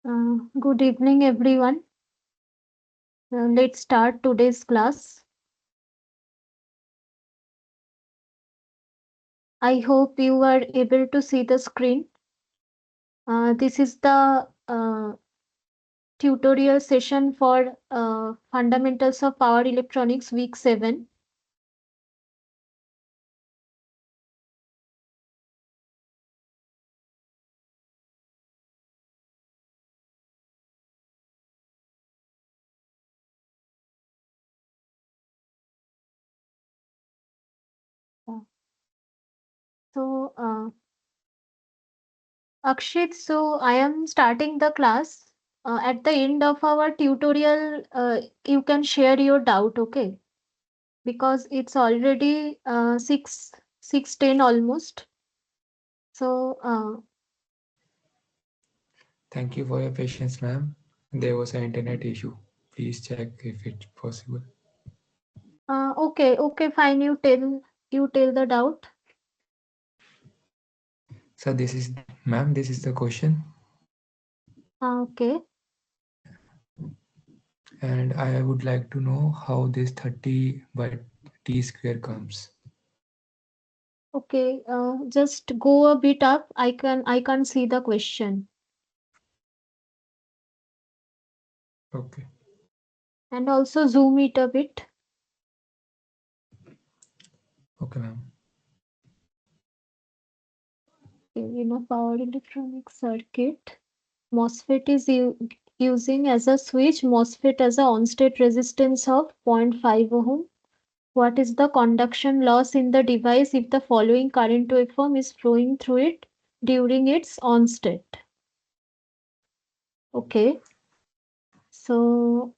Good evening, everyone. Let's start today's class. I hope you are able to see the screen. This is the tutorial session for Fundamentals of Power Electronics, Week 7. Uh, So, Akshit, so I am starting the class. At the end of our tutorial, you can share your doubt, okay? Because it's already 6:10 almost. So, Thank you for your patience, ma'am. There was an internet issue. Please check if it's possible. okay, fine. You tell the doubt. So ma'am, this is the question, Okay, and I would like to know how this 30 by t square comes. okay. Just go a bit up. I can't see the question, Okay, and also zoom it a bit. okay, ma'am. Okay, power electronic circuit. MOSFET is using as a switch. MOSFET as a on-state resistance of 0.5 ohm. What is the conduction loss in the device if the following current waveform is flowing through it during its on-state? Okay. So,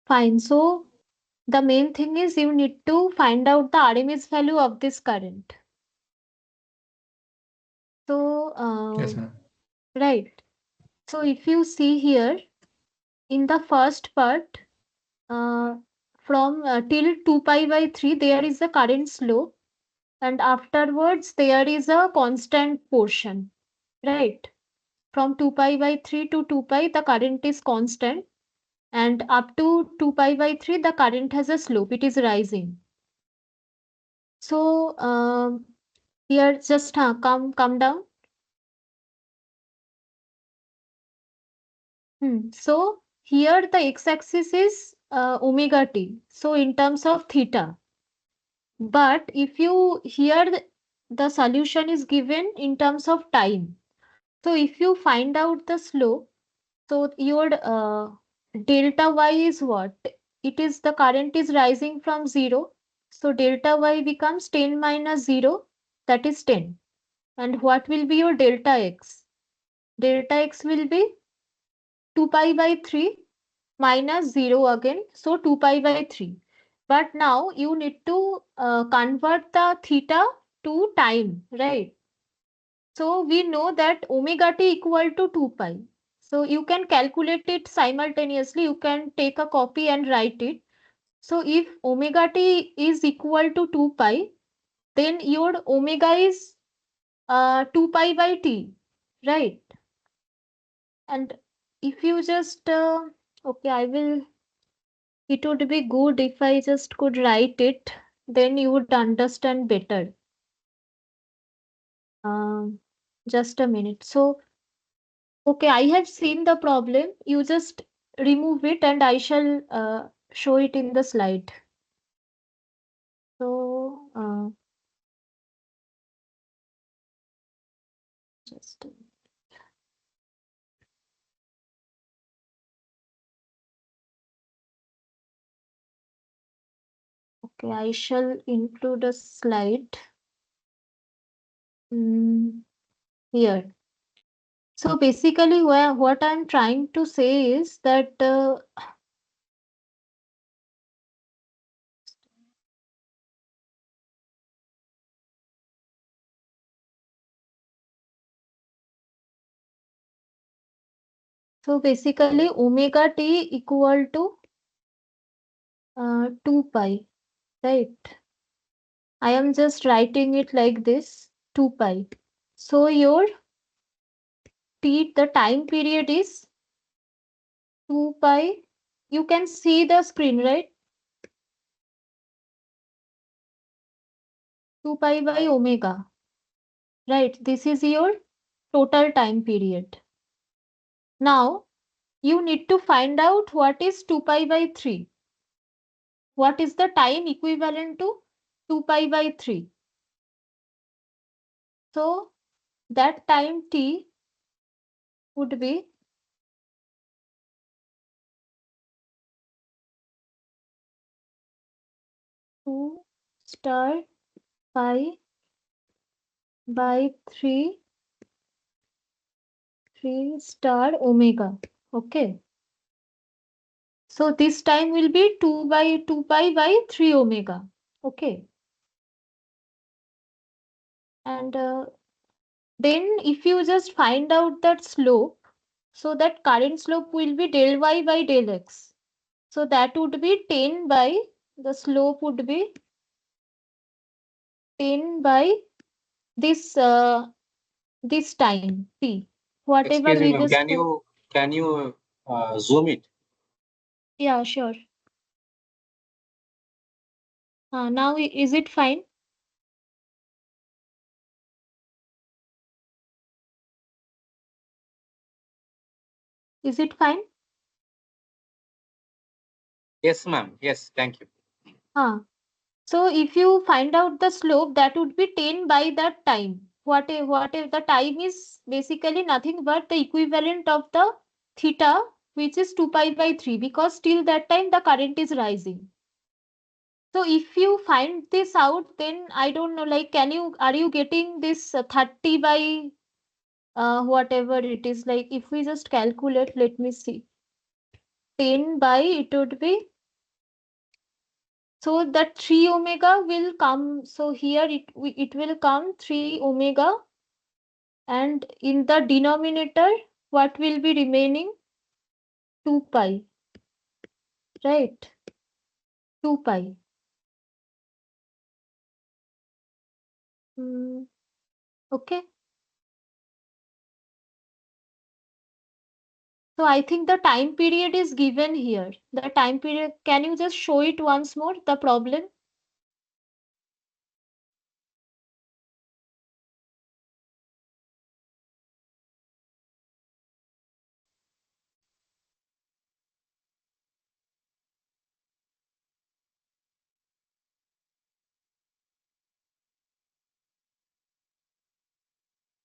fine. So, the main thing is you need to find out the RMS value of this current. So, Yes, ma'am. right. So, if you see here in the first part, uh, from till 2 pi by 3, there is a current slope, and afterwards, there is a constant portion, right? From 2 pi by 3 to 2 pi, the current is constant, and up to 2 pi by 3, the current has a slope, it is rising. So, here just come down. So here the x-axis is omega t. So in terms of theta. But if you here the solution is given in terms of time. So if you find out the slope, so your delta y is what? It is the current is rising from 0. So delta y becomes 10 minus 0, that is 10. And what will be your delta x? Delta x will be 2 pi by 3 minus 0 again. So 2 pi by 3. But now you need to convert the theta to time, right? So we know that omega t equal to 2 pi. So you can calculate it simultaneously. You can take a copy and write it. So if omega t is equal to 2 pi, then your omega is 2 pi by t, right? And if you just, okay, it would be good if I just could write it, then you would understand better. Um, just a minute. So, okay, I have seen the problem. You just remove it and I shall show it in the slide. So, just, okay, I shall include a slide here. So basically, what I'm trying to say is that so basically omega t equal to 2 pi, right? I am just writing it like this, 2 pi. So your the time period is 2 pi. You can see the screen, right? 2 pi by omega. Right. This is your total time period. Now, you need to find out what is 2 pi by 3. What is the time equivalent to 2 pi by 3? So, that time t would be 2 star pi by 3 star omega. Okay. So this time will be 2 pi by 3 omega. Okay. And then if you just find out that slope, so that current slope will be del y by del x. So that would be 10 by, the slope would be 10 by this this time t. Whatever Excuse me, we ma'am. just Can you zoom it? yeah, sure. Now is it fine? Is it fine? Yes, ma'am. Yes, thank you. Huh. So if you find out the slope, that would be 10 by that time. What if the time is basically nothing but the equivalent of the theta, which is 2 pi by 3, because till that time the current is rising. So if you find this out, then I don't know, like, are you getting this 30 by whatever it is? Like, if we just calculate, let me see. 10 by, it would be, so that 3 omega will come. So here it will come 3 omega, and in the denominator, what will be remaining? 2 pi, right? 2 pi. Hmm, okay. So I think the time period is given here. The time period, can you just show it once more, the problem?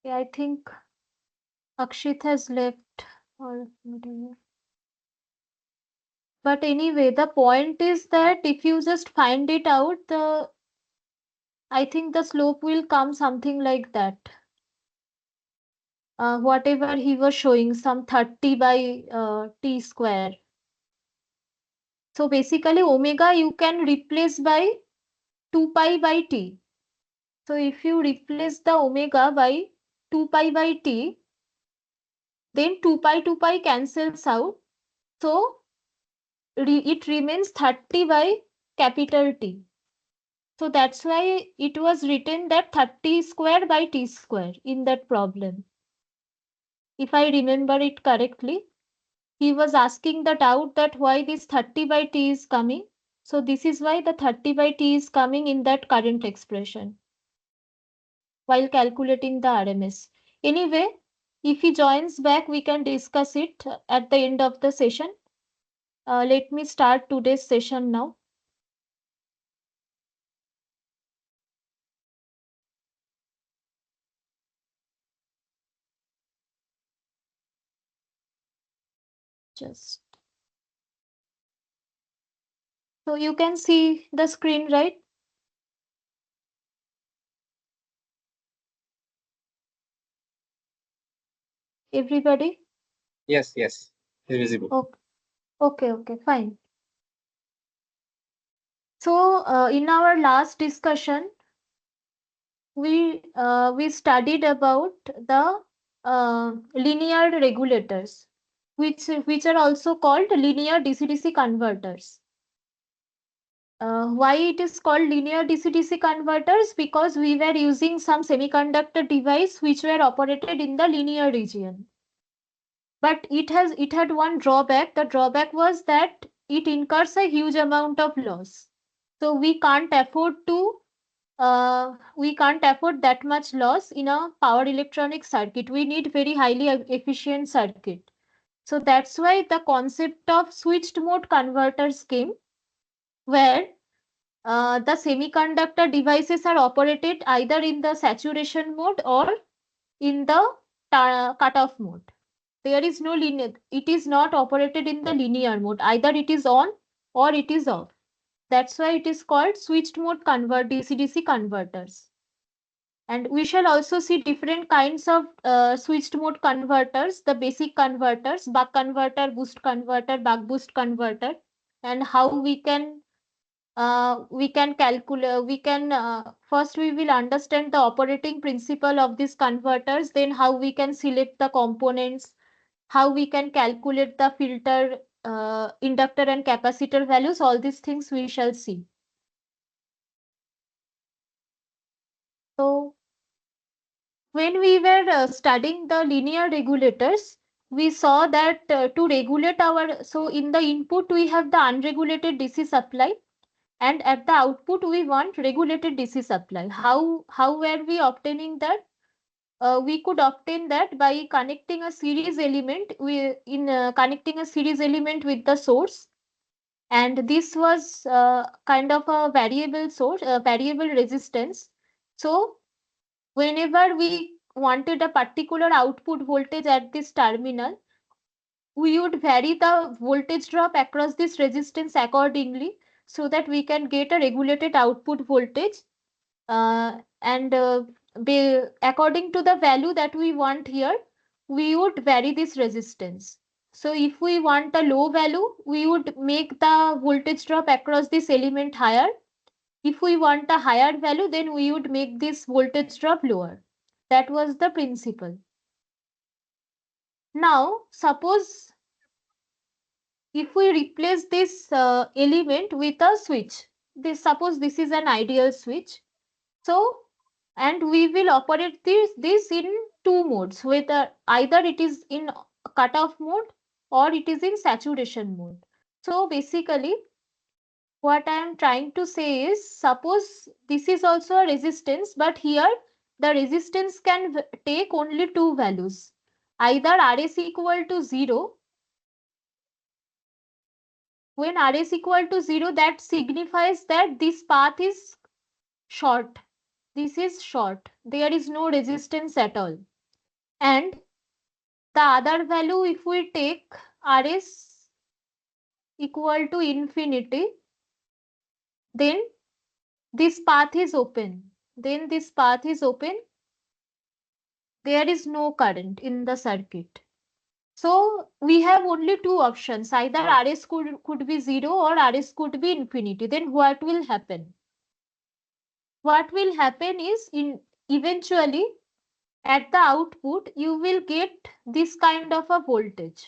Yeah, I think Akshit has left or whatever. But anyway, the point is that if you just find it out, I think the slope will come something like that. Whatever he was showing, some 30 by t square. So basically, omega you can replace by 2 pi by t. So if you replace the omega by 2 pi by t, then 2 pi cancels out. So it remains 30 by capital T. So that's why it was written that 30 square by t square in that problem. If I remember it correctly, he was asking the doubt that why this 30 by t is coming. So this is why the 30 by t is coming in that current expression while calculating the RMS. Anyway, if he joins back, we can discuss it at the end of the session. Let me start today's session now. Just so you can see the screen, right? Everybody? Yes, yes, it's visible. Okay, okay, fine. So in our last discussion, we studied about the linear regulators, which are also called linear DC-DC converters. Why it is called linear DC-DC converters? Because we were using some semiconductor device which were operated in the linear region. But it had one drawback. The drawback was that it incurs a huge amount of loss. So we can't afford that much loss in a power electronic circuit. We need very highly efficient circuit. So that's why the concept of switched mode converters came, where the semiconductor devices are operated either in the saturation mode or in the cutoff mode. There is no linear, it is not operated in the linear mode. Either it is on or it is off. That's why it is called switched mode DC-DC converters. And we shall also see different kinds of switched mode converters, the basic converters, buck converter, boost converter, buck boost converter, and how we can calculate, we can first we will understand the operating principle of these converters, then how we can select the components, how we can calculate the filter, inductor and capacitor values. All these things we shall see. So when we were studying the linear regulators, we saw that to regulate so in the input we have the unregulated DC supply, and at the output we want regulated DC supply. How were we obtaining that? We could obtain that by connecting a series element connecting a series element with the source, and this was kind of a variable source, variable resistance. So whenever we wanted a particular output voltage at this terminal, we would vary the voltage drop across this resistance accordingly, so that we can get a regulated output voltage, and according to the value that we want here, we would vary this resistance. So if we want a low value, we would make the voltage drop across this element higher. If we want a higher value, then we would make this voltage drop lower. That was the principle. Now, suppose if we replace this element with a switch, suppose this is an ideal switch. So, and we will operate this in two modes, whether either it is in cutoff mode or it is in saturation mode. So basically, what I am trying to say is, suppose this is also a resistance, but here the resistance can take only two values. Either Rs equal to 0. When Rs equal to 0, that signifies that this path is short. This is short. There is no resistance at all. And the other value, if we take Rs equal to infinity, then this path is open. Then this path is open. There is no current in the circuit. So we have only two options. Either Rs could be 0 or Rs could be infinity. Then what will happen? What will happen is, eventually at the output you will get this kind of a voltage,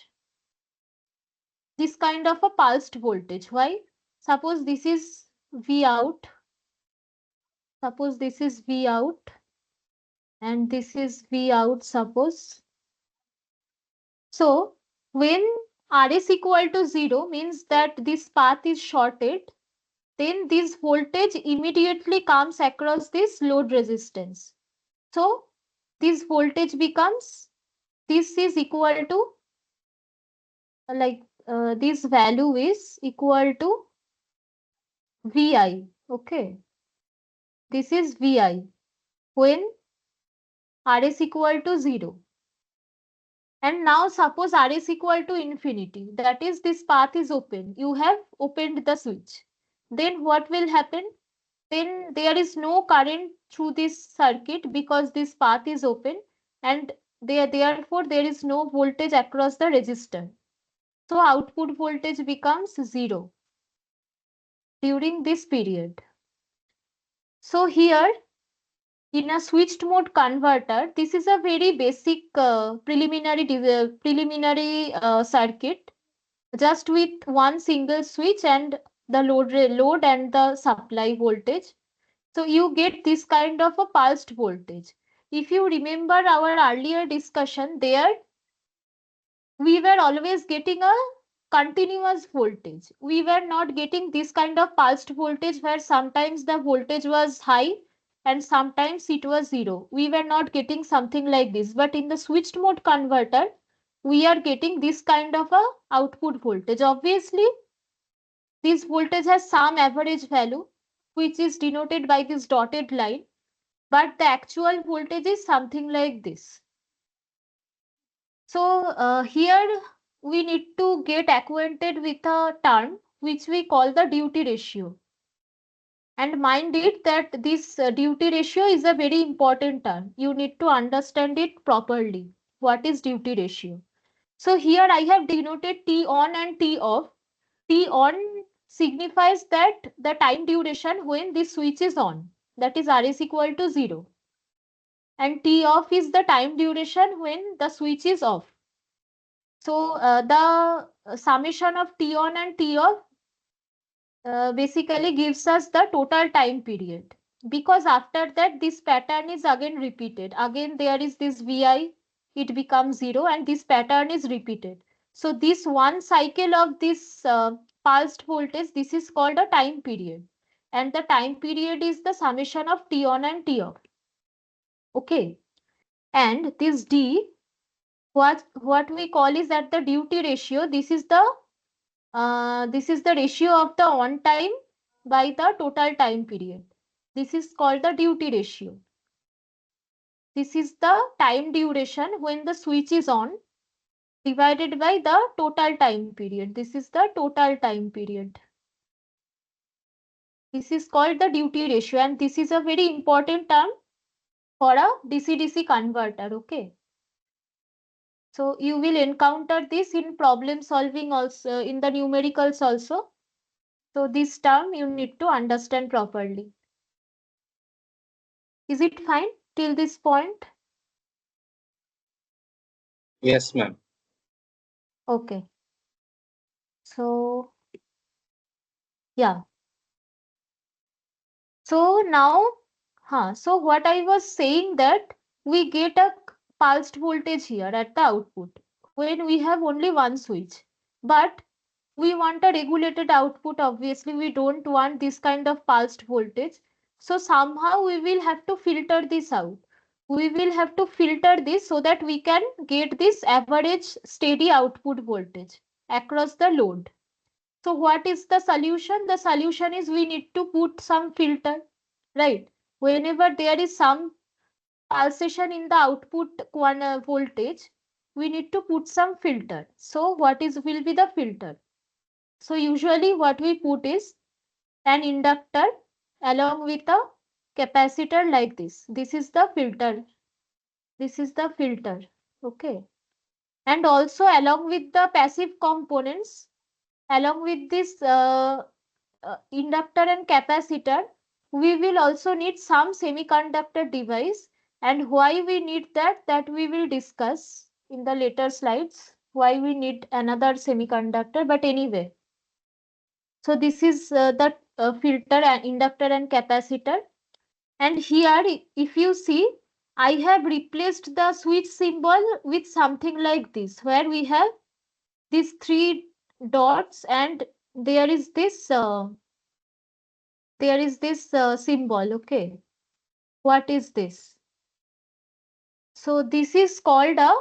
this kind of a pulsed voltage. Why? Suppose this is V out, suppose this is V out, and this is V out, suppose. So when Rs equal to 0 means that this path is shorted, then this voltage immediately comes across this load resistance. So this voltage becomes, this is equal to, like this value is equal to Vi. Okay, this is Vi when R is equal to 0. And now suppose R is equal to infinity, that is this path is open. You have opened the switch. Then what will happen? Then there is no current through this circuit because this path is open, and therefore there is no voltage across the resistor. So output voltage becomes 0 during this period. So here in a switched mode converter, this is a very basic preliminary circuit, just with one single switch and the load and the supply voltage. So you get this kind of a pulsed voltage. If you remember our earlier discussion, there we were always getting a continuous voltage. We were not getting this kind of pulsed voltage where sometimes the voltage was high and sometimes it was zero. We were not getting something like this. But in the switched mode converter, we are getting this kind of a output voltage. Obviously, this voltage has some average value, which is denoted by this dotted line, but the actual voltage is something like this. So here we need to get acquainted with a term which we call the duty ratio. And mind it that this duty ratio is a very important term. You need to understand it properly. What is duty ratio? So here I have denoted T on and T off. T on signifies that the time duration when this switch is on, that is R is equal to 0. And T off is the time duration when the switch is off. So the summation of T on and T off basically gives us the total time period. Because after that, this pattern is again repeated. Again, there is this Vi, it becomes 0, and this pattern is repeated. So this one cycle of this pulsed voltage, this is called a time period. And the time period is the summation of T on and T off. Okay. And this D, what we call is that the duty ratio. This is the ratio of the on time by the total time period. This is called the duty ratio. This is the time duration when the switch is on divided by the total time period. This is the total time period. This is called the duty ratio, and this is a very important term for a DC-DC converter. Okay. So you will encounter this in problem solving also, in the numericals also. So this term you need to understand properly. Is it fine till this point? Yes, ma'am. Okay. So yeah. So now, so what I was saying that we get a pulsed voltage here at the output when we have only one switch. But we want a regulated output. Obviously, we don't want this kind of pulsed voltage. So somehow we will have to filter this out. We will have to filter this so that we can get this average steady output voltage across the load. So what is the solution? The solution is we need to put some filter, right? Whenever there is some pulsation in the output voltage, we need to put some filter. So what is will be the filter? So usually what we put is an inductor along with a capacitor like this. This is the filter. This is the filter. Okay. And also along with the passive components, along with this inductor and capacitor, we will also need some semiconductor device. And why we need that we will discuss in the later slides. Why we need another semiconductor. But anyway, so this is the filter and inductor and capacitor. And here, if you see, I have replaced the switch symbol with something like this, where we have these three dots and there is this symbol. Okay, what is this? So this is called a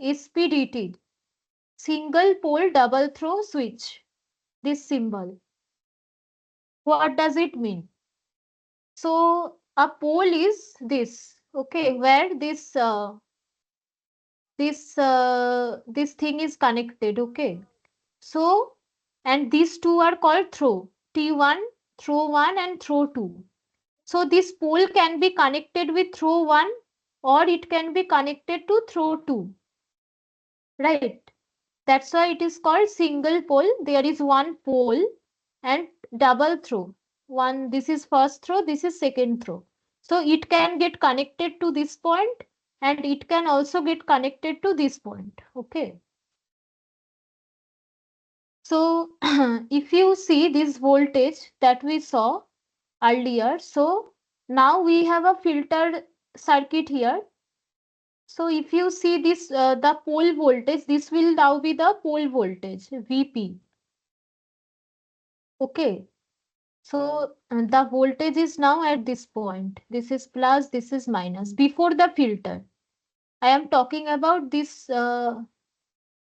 SPDT, single pole double throw switch. This symbol, what does it mean? So a pole is this, okay, where this thing is connected. Okay, so and these two are called throw, T1, throw 1 and throw 2. So this pole can be connected with throw 1 or it can be connected to throw 2, right? That's why it is called single pole. There is one pole and double throw. One, this is first throw, this is second throw. So it can get connected to this point and it can also get connected to this point. Okay. So if you see this voltage that we saw earlier, so now we have a filtered circuit here. So if you see this, the pole voltage, this will now be the pole voltage, Vp. Okay. So the voltage is now at this point. This is plus, this is minus. Before the filter, I am talking about this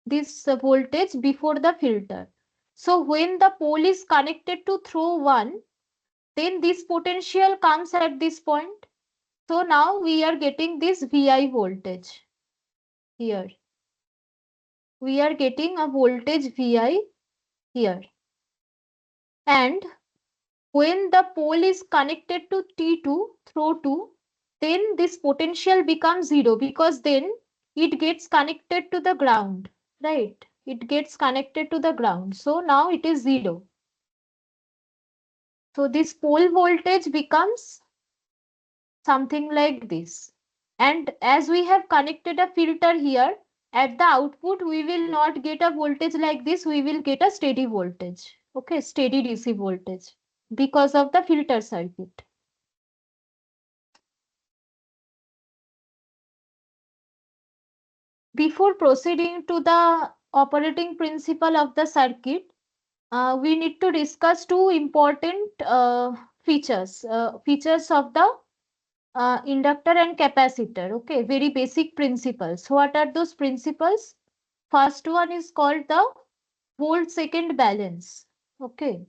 voltage before the filter. So when the pole is connected to throw 1, then this potential comes at this point. So now we are getting this Vi voltage here. We are getting a voltage Vi here. And when the pole is connected to T2, throw 2, then this potential becomes 0 because then it gets connected to the ground, right? It gets connected to the ground. So now it is 0. So this pole voltage becomes something like this. And as we have connected a filter here, at the output, we will not get a voltage like this. We will get a steady voltage. Okay, steady DC voltage because of the filter circuit. Before proceeding to the operating principle of the circuit, we need to discuss two important features of the inductor and capacitor. Okay, very basic principles. What are those principles? First one is called the volt second balance. Okay,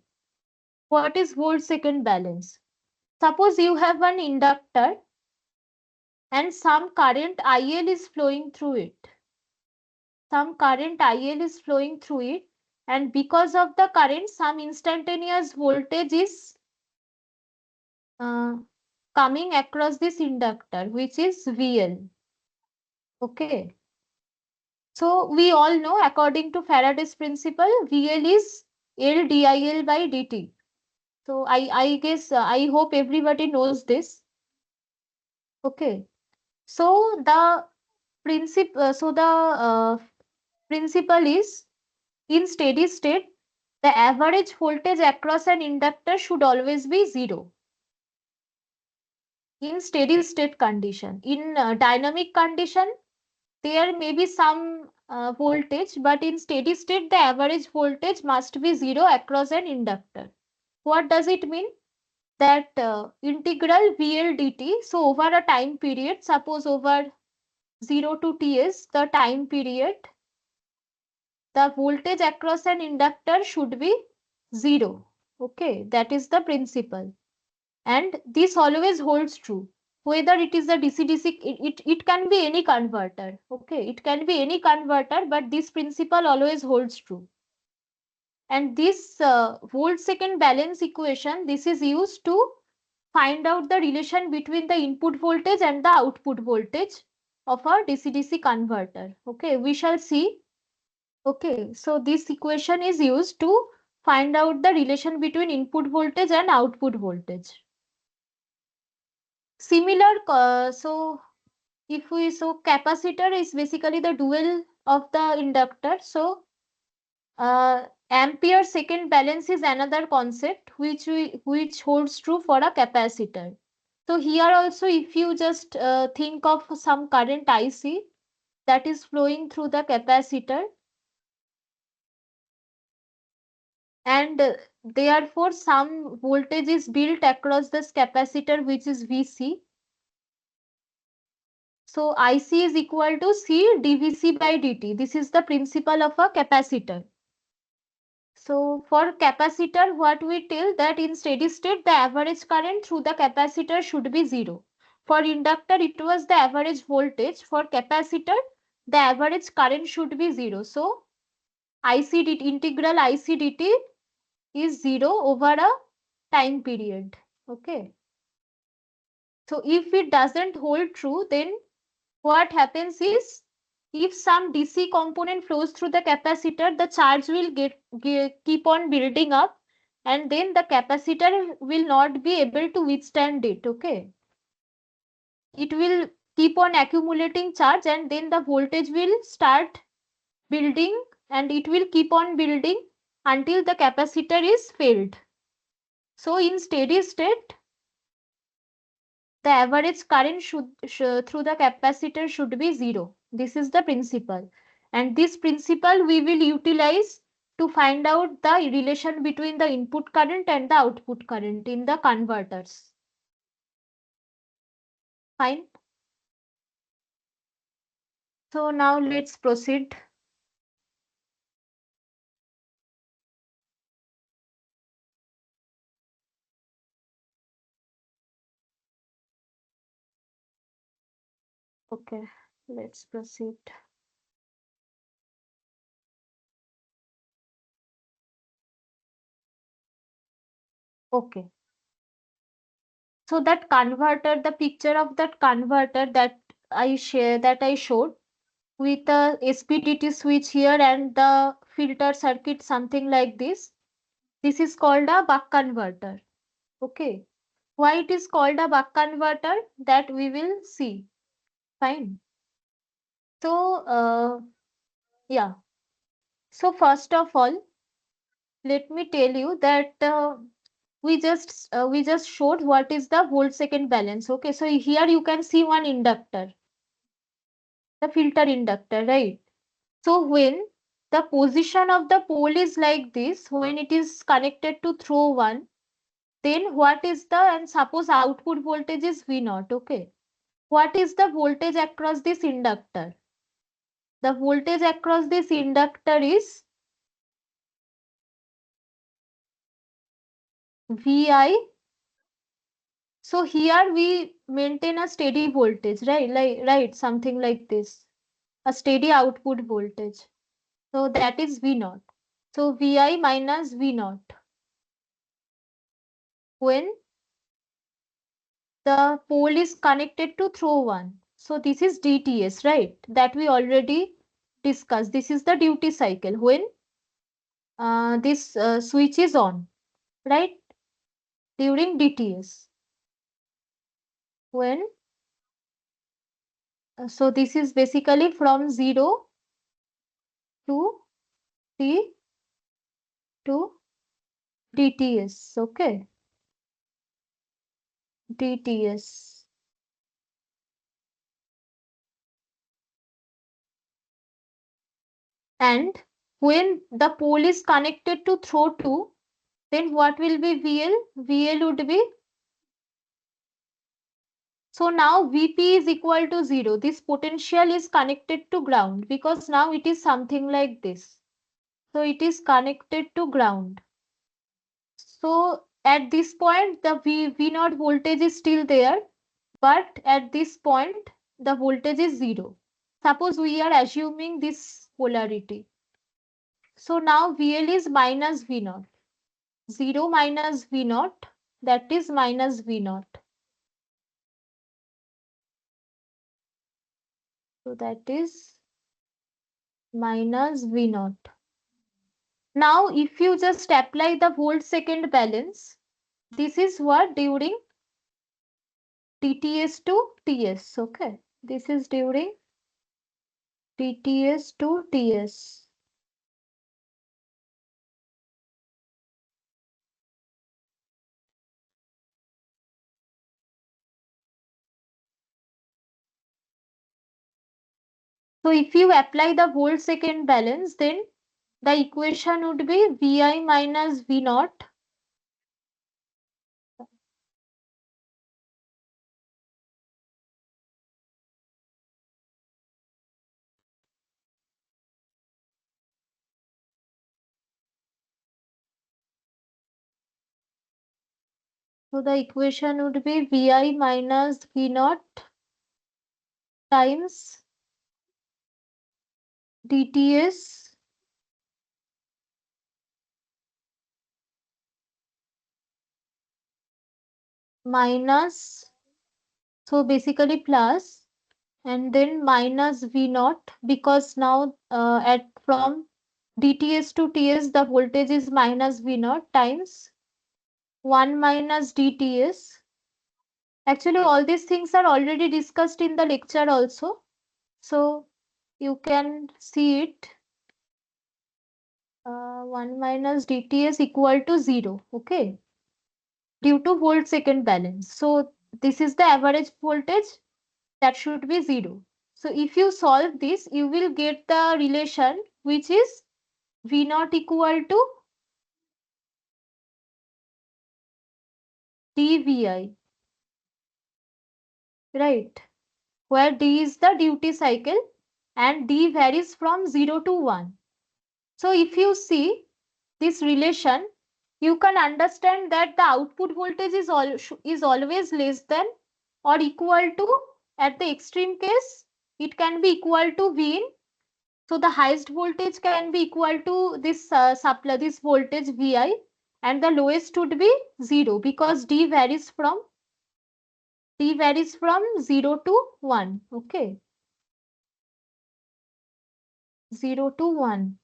what is volt second balance? Suppose you have an inductor and some current IL is flowing through it. Some current IL is flowing through it, and because of the current, some instantaneous voltage is uh, coming across this inductor, which is VL. Okay. So we all know, according to Faraday's principle, VL is L dIL by dt. So I guess, I hope everybody knows this. Okay. So the principle is, in steady state, the average voltage across an inductor should always be 0. In steady state condition. In dynamic condition, there may be some voltage, but in steady state, the average voltage must be 0 across an inductor. What does it mean? That integral VL dt, so over a time period, suppose over 0 to Ts, the time period, the voltage across an inductor should be 0. Okay, that is the principle. And this always holds true. Whether it is a DC-DC, it can be any converter. Okay, it can be any converter, but this principle always holds true. And this volt-second balance equation, this is used to find out the relation between the input voltage and the output voltage of a DC-DC converter. Okay, we shall see. Okay, so this equation is used to find out the relation between input voltage and output voltage. Similar, so capacitor is basically the dual of the inductor. So ampere-second balance is another concept which holds true for a capacitor. So here also, if you just think of some current IC that is flowing through the capacitor, and therefore some voltage is built across this capacitor, which is Vc. So IC is equal to C dVc by dt. This is the principle of a capacitor. So for capacitor, what we tell that in steady state, the average current through the capacitor should be 0. For inductor, it was the average voltage. For capacitor, the average current should be 0. So IC dt, integral IC dt is 0 over a time period. Okay. So if it doesn't hold true, then what happens is, if some DC component flows through the capacitor, the charge will keep on building up, and then the capacitor will not be able to withstand it. Okay. It will keep on accumulating charge, and then the voltage will start building, and it will keep on building until the capacitor is filled. So in steady state, the average current through the capacitor should be 0. This is the principle. And this principle we will utilize to find out the relation between the input current and the output current in the converters. Fine. So now let's proceed. Okay, let's proceed. Okay. So that converter, the picture of that converter that I showed with a SPDT switch here and the filter circuit, something like this. This is called a buck converter. Okay. Why it is called a buck converter? That we will see. Fine. So, yeah. So first of all, let me tell you that we just showed what is the volt second balance. Okay. So here you can see one inductor, the filter inductor, right? So when the position of the pole is like this, when it is connected to throw one, then what is the, and suppose output voltage is V naught, okay. What is the voltage across this inductor? The voltage across this inductor is VI. So here we maintain a steady voltage, right, something like this, a steady output voltage. So that is V naught. So VI minus V naught. When the pole is connected to throw one. So this is DTS, right? That we already discussed. This is the duty cycle when this switch is on, right? During DTS. When so this is basically from 0 to T to DTS. Okay, DTS. And when the pole is connected to throw 2, then what will be VL? VL would be, so now Vp is equal to 0. This potential is connected to ground because now it is something like this. So it is connected to ground. So at this point, the V naught voltage is still there, but at this point, the voltage is 0. Suppose we are assuming this polarity. So now VL is minus V naught. 0 minus V naught, that is minus V naught. So that is minus V naught. Now, if you just apply the volt second balance, this is what during TTS to TS. Okay, this is during TTS to TS. So if you apply the volt second balance, then the equation would be Vi minus V naught. So the equation would be Vi minus V naught times DTS minus, so basically plus, and then minus V naught, because now at from DTS to TS the voltage is minus V naught times 1 minus DTS. Actually all these things are already discussed in the lecture also, so you can see it. 1 minus DTS equal to 0, okay, due to volt second balance. So this is the average voltage, that should be 0. So if you solve this, you will get the relation which is V naught equal to dVi, right? Where d is the duty cycle and d varies from 0 to 1. So if you see this relation, you can understand that the output voltage is always less than or equal to, at the extreme case, it can be equal to V in. So the highest voltage can be equal to this supply, this voltage Vi, and the lowest would be 0 because d varies from 0 to 1. Okay, 0 to 1.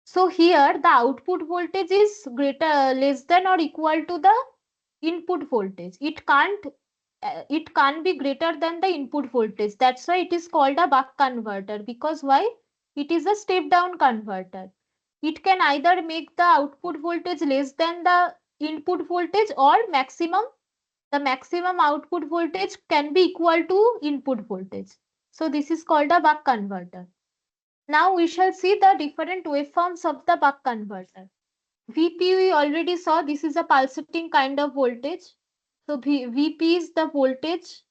So here the output voltage is less than or equal to the input voltage. It can't be greater than the input voltage. That's why it is called a buck converter. Because why? It is a step down converter. It can either make the output voltage less than the input voltage, or the maximum output voltage can be equal to input voltage. So this is called a buck converter. Now we shall see the different waveforms of the buck converter. Vp we already saw, this is a pulsating kind of voltage. So Vp is the voltage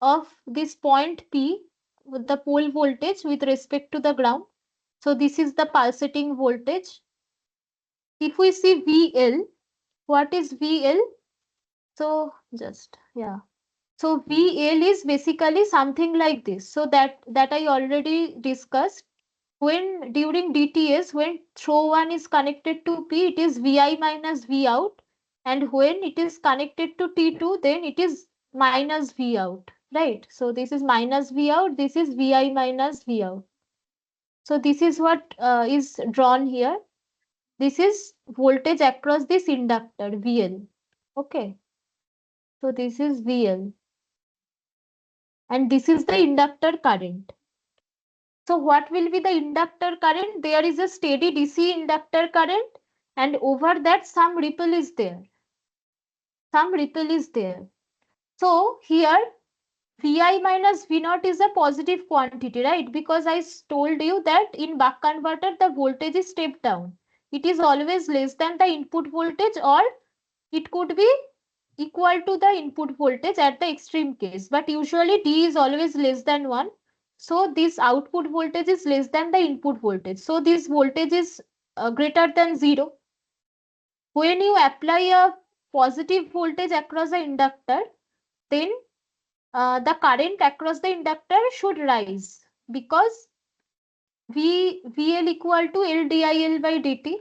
of this point P, with the pole voltage with respect to the ground. So this is the pulsating voltage. If we see VL, what is VL? So So VL is basically something like this. So that I already discussed. When during DTS, when throw 1 is connected to P, it is Vi minus V out, and when it is connected to T2, then it is minus V out, right? So this is minus V out, this is Vi minus V out. So this is what is drawn here. This is voltage across this inductor VL. Okay, so this is VL, and this is the inductor current. So what will be the inductor current? There is a steady DC inductor current, and over that some ripple is there. Some ripple is there. So here Vi minus V naught is a positive quantity, right? Because I told you that in buck converter the voltage is stepped down. It is always less than the input voltage, or it could be equal to the input voltage at the extreme case. But usually D is always less than 1. So this output voltage is less than the input voltage. So this voltage is greater than 0. When you apply a positive voltage across the inductor, then the current across the inductor should rise, because VL equal to LdIL by dt.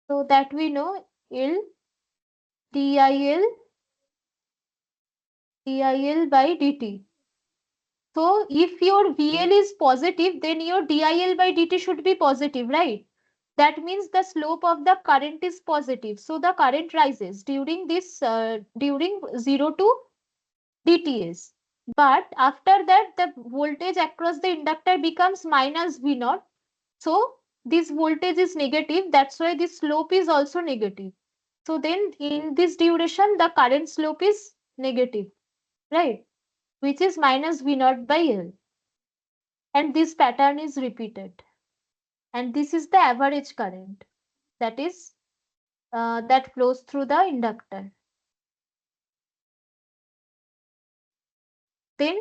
So that we know LdIL by dt. So if your VL is positive, then your DIL by dt should be positive, right? That means the slope of the current is positive. So the current rises during during 0 to DTS. But after that, the voltage across the inductor becomes minus V naught. So this voltage is negative. That's why this slope is also negative. So then in this duration, the current slope is negative, right? Which is minus V naught by L. And this pattern is repeated. And this is the average current that flows through the inductor. Then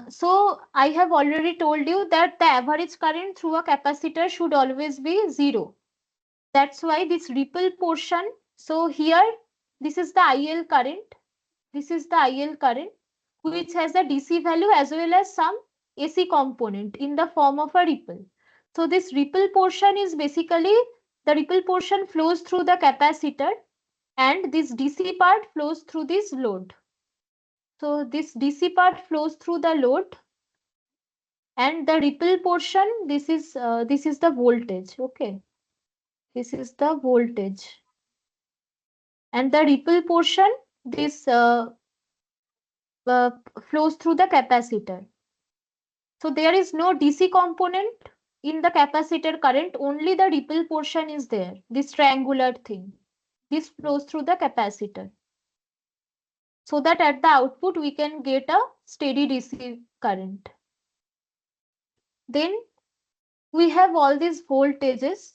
so I have already told you that the average current through a capacitor should always be 0. That's why this ripple portion, so here this is the IL current, this is the IL current, which has a DC value as well as some AC component in the form of a ripple. So this ripple portion is basically, the ripple portion flows through the capacitor, and this DC part flows through this load. So this DC part flows through the load, and the ripple portion, this is the voltage. Okay, this is the voltage, and the ripple portion, this flows through the capacitor. So there is no DC component in the capacitor current, only the ripple portion is there, this triangular thing. This flows through the capacitor. So that at the output we can get a steady DC current. Then we have all these voltages.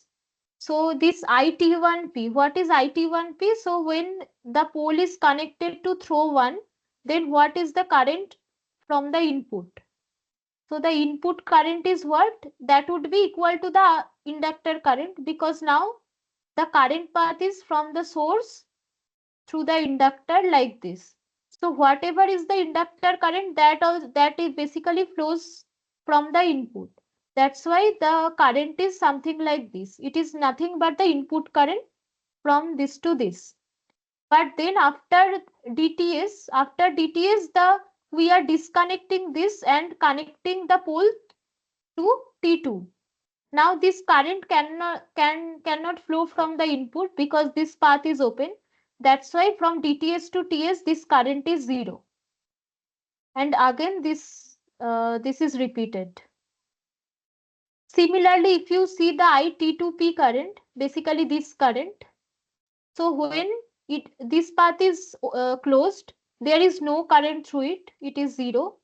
So this IT1P, what is IT1P? So when the pole is connected to throw 1, then what is the current from the input? So the input current is what? That would be equal to the inductor current, because now the current path is from the source through the inductor like this. So whatever is the inductor current, that is basically flows from the input. That's why the current is something like this. It is nothing but the input current from this to this. But then after DTS, we are disconnecting this and connecting the pole to T2. Now this current cannot flow from the input because this path is open. That's why from DTS to TS this current is 0. And again this is repeated. Similarly, if you see the IT2P current, basically this current. So when this path is closed, there is no current through it. It is 0.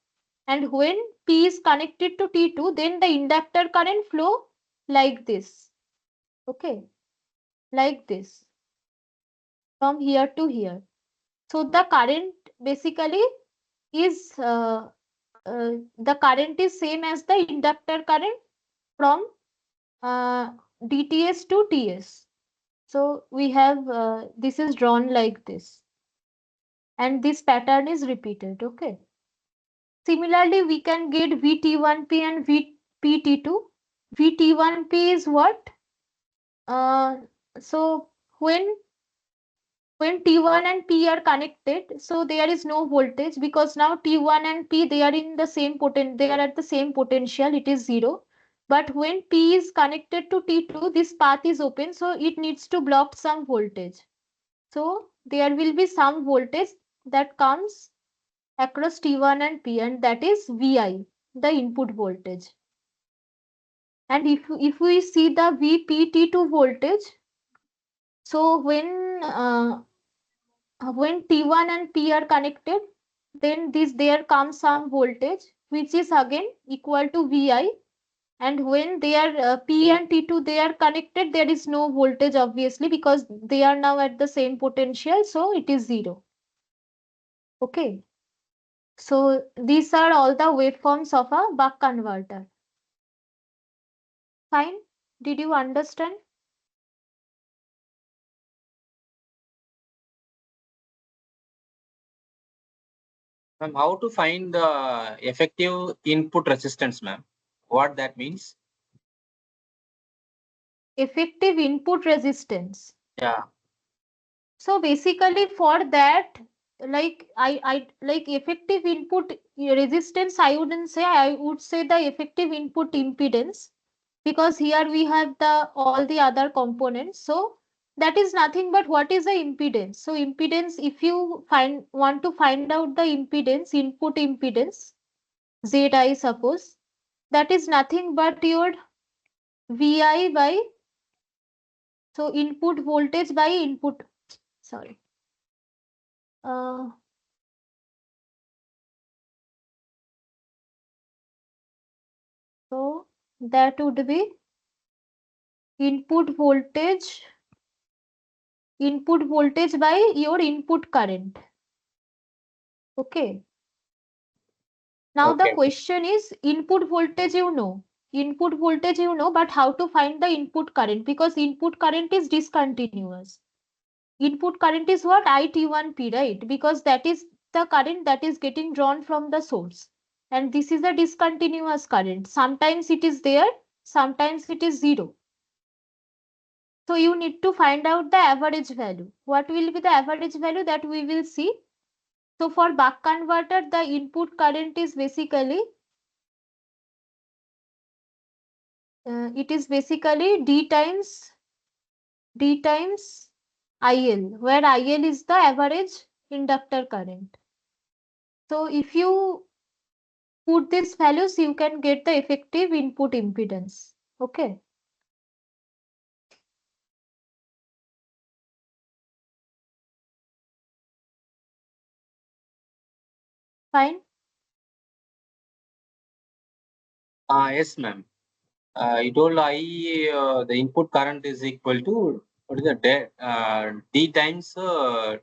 And when P is connected to T2, then the inductor current flow like this. Okay, like this, from here to here. So the current basically is the current is same as the inductor current from DTS to TS. So we have this is drawn like this, and this pattern is repeated. Okay. Similarly, we can get VT1P and VPT2. VT1P is what? So when T1 and P are connected, so there is no voltage because now T1 and P, they are in the same they are at the same potential, it is 0. But when P is connected to T2, this path is open, so it needs to block some voltage. So there will be some voltage that comes across T1 and P, and that is VI, the input voltage. And if we see the VPT2 voltage, so when T1 and P are connected, then there comes some voltage which is again equal to VI. And when they are P and T2 they are connected, there is no voltage obviously because they are now at the same potential, so it is 0. Okay. So these are all the waveforms of a buck converter. Fine. Did you understand? Ma'am, how to find the effective input resistance, ma'am? What that means? Effective input resistance. Yeah. So basically for that, like I like effective input resistance, I wouldn't say, I would say the effective input impedance, because here we have the all the other components. So that is nothing but what is the impedance. So impedance, if you want to find out the impedance, input impedance, ZI suppose, that is nothing but your VI by, so input voltage by input, sorry. Uh, so that would be input voltage by your input current. Okay. Now the Okay. question is input voltage, but how to find the input current, because input current is discontinuous. Input current is what? IT1P, right? Because that is the current that is getting drawn from the source. And this is a discontinuous current. Sometimes it is there, sometimes it is 0. So you need to find out the average value. What will be the average value, that we will see. So for buck converter, the input current is basically it is basically D times IL, where IL is the average inductor current. So if you put these values, you can get the effective input impedance. Okay. Fine. Yes, ma'am. You told the input current is equal to what is the D times IL.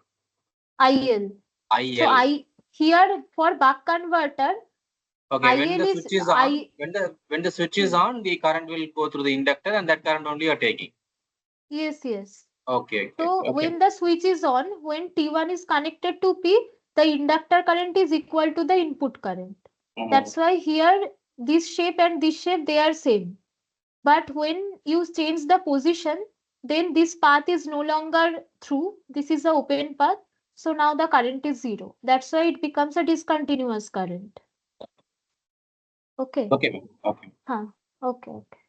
So IL. here for buck converter, Okay, when IL the is switch is on, when the switch is on, the current will go through the inductor, and that current only you are taking. Yes, yes. Okay, okay, So okay. when the switch is on, when T1 is connected to P, the inductor current is equal to the input current. That's why here this shape and this shape they are same. But when you change the position, then this path is no longer through. This is the open path. So now the current is zero. That's why it becomes a discontinuous current. Okay. Okay, ma'am. Okay. Huh. Okay. Okay.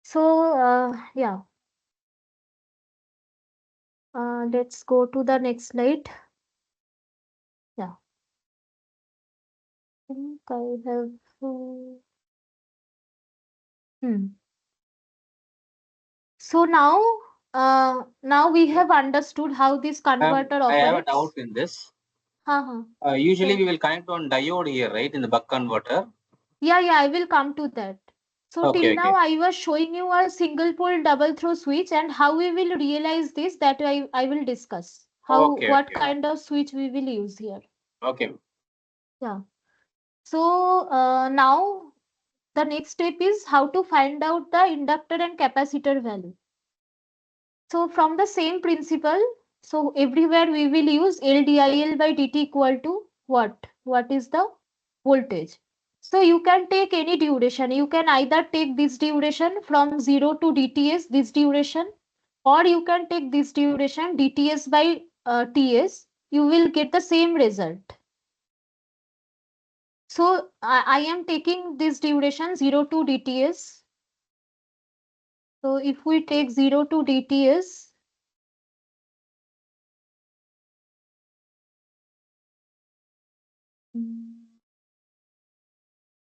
So yeah. Let's go to the next slide. Yeah. I think I have. Hmm. So now we have understood how this converter I have a doubt operates. in this. Uh-huh. Usually we So will connect on diode here, right, in the buck converter. yeah, I will come to that. So till Okay, now okay. I was showing you a single pole double throw switch and how we will realize this, that I will discuss. How Okay, what okay. kind of switch we will use here. Okay. Yeah. So now the next step is how to find out the inductor and capacitor value. So from the same principle, so everywhere we will use LdIL by dt equal to what? What is the voltage? So you can take any duration. You can either take this duration from 0 to dts, this duration, or you can take this duration dts by ts. You will get the same result. So I am taking this duration 0 to dts. So if we take 0 to dts,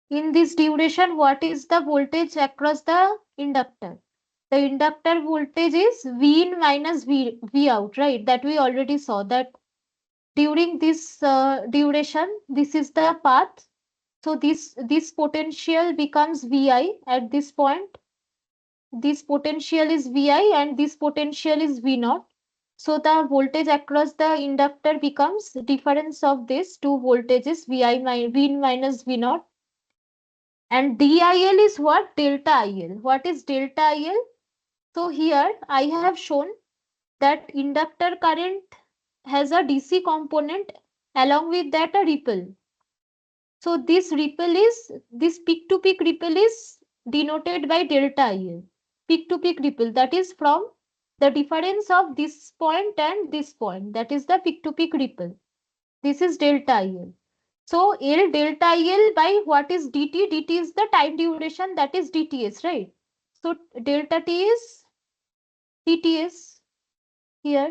in this duration, what is the voltage across the inductor? The inductor voltage is V in minus V out, right? That we already saw that during this duration, this is the path. So this potential becomes Vi at this point. This potential is Vi and this potential is V naught. So the voltage across the inductor becomes difference of these two voltages V in minus V naught. And DIL is what? Delta IL. What is delta IL? So here I have shown that inductor current has a DC component, along with that a ripple. So this peak to peak ripple is denoted by delta IL. Peak to peak ripple, that is from the difference of this point and this point, that is the peak to peak ripple. This is delta IL. So L delta IL by what is dt? Dt is the time duration, that is dts, right? So delta t is dts here,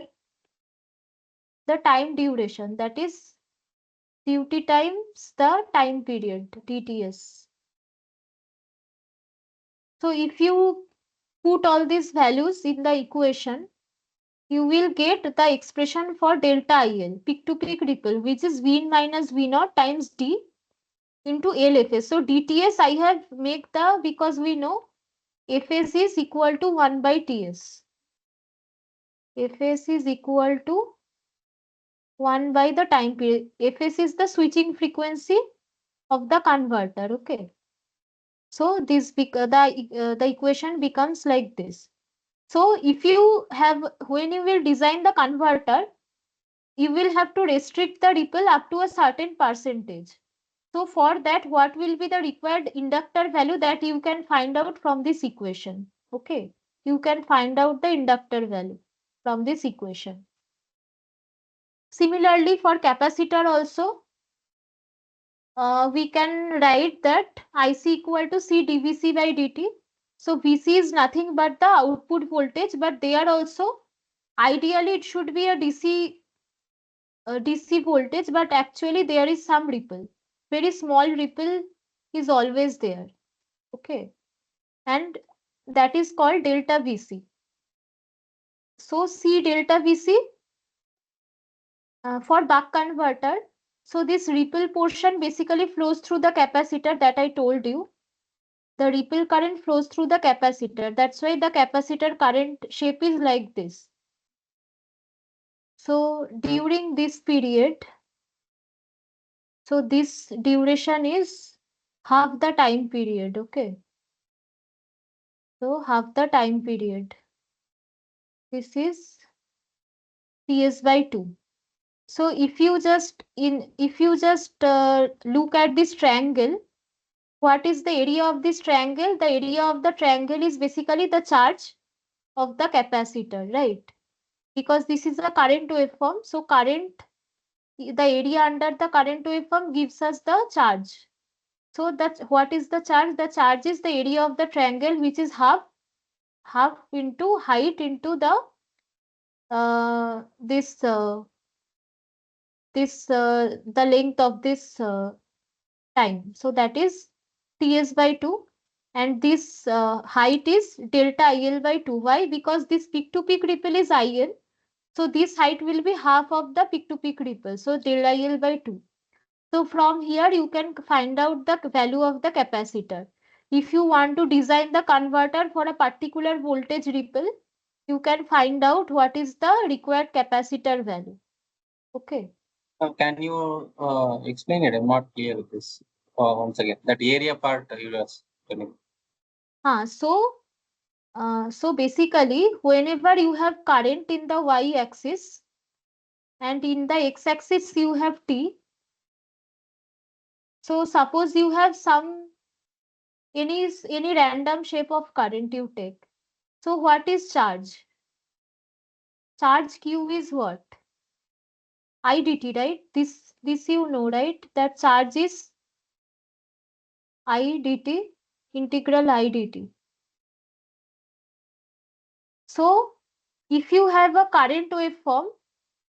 the time duration, that is duty times the time period dts. So if you put all these values in the equation, you will get the expression for delta IL, peak to peak ripple, which is V minus V naught times D into LFS. So DTS I have make the, because we know Fs is equal to 1 by Ts. Fs is equal to 1 by the time period. Fs is the switching frequency of the converter. Okay. So the equation becomes like this. So if you have, when you will design the converter, you will have to restrict the ripple up to a certain percentage. So for that, what will be the required inductor value, that you can find out from this equation. Okay. You can find out the inductor value from this equation. Similarly, for capacitor also, we can write that IC equal to C dVC by dt. So VC is nothing but the output voltage, but there also ideally it should be a DC voltage, but actually there is some ripple. Very small ripple is always there. Okay. and that is called delta VC. So C delta VC for buck converter. So this ripple portion basically flows through the capacitor that I told you. The ripple current flows through the capacitor. That's why the capacitor current shape is like this. So during this period, so this duration is half the time period. Okay. So half the time period. This is Ts by 2. So if you just look at this triangle, what is the area of this triangle? The area of the triangle is basically the charge of the capacitor, right? Because this is a current waveform. So current, the area under the current waveform gives us the charge. So that's what is the charge? The charge is the area of the triangle, which is half into height into the this the length of this time. So that is Ts by 2, and this height is delta IL by 2. Why? Because this peak to peak ripple is IL. So this height will be half of the peak to peak ripple. So delta IL by 2. So from here you can find out the value of the capacitor. If you want to design the converter for a particular voltage ripple, you can find out what is the required capacitor value. Okay. Can you explain it? I'm not clear with this. Once again, that area part you were telling. So basically, whenever you have current in the y-axis and in the x-axis you have t. So suppose you have any random shape of current you take. So what is charge? Charge Q is what? I dt, right? This you know, right? That charge is I dt, integral I dt. So if you have a current waveform,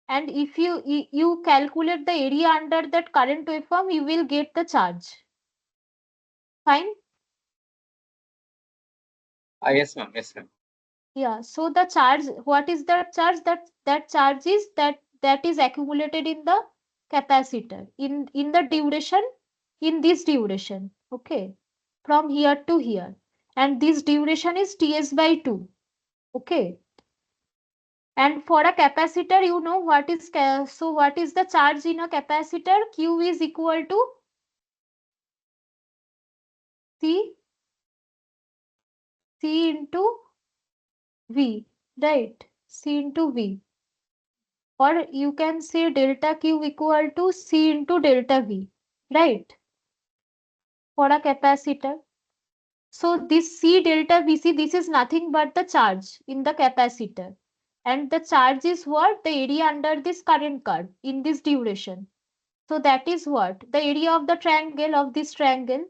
and if you calculate the area under that current waveform, you will get the charge. Fine. Yes, ma'am. Yes, ma'am. Yeah. So the charge, what is the charge? That charge is that is accumulated in the capacitor in the duration, in this duration. Okay. From here to here, and this duration is Ts by 2. Okay. And for a capacitor, you know what is so what is the charge in a capacitor? Q is equal to C C into V, right? C into V. Or you can say delta Q equal to C into delta V, right? For a capacitor. So this C delta VC, this is nothing but the charge in the capacitor. And the charge is what? The area under this current curve in this duration. So that is what? The area of the triangle of this triangle.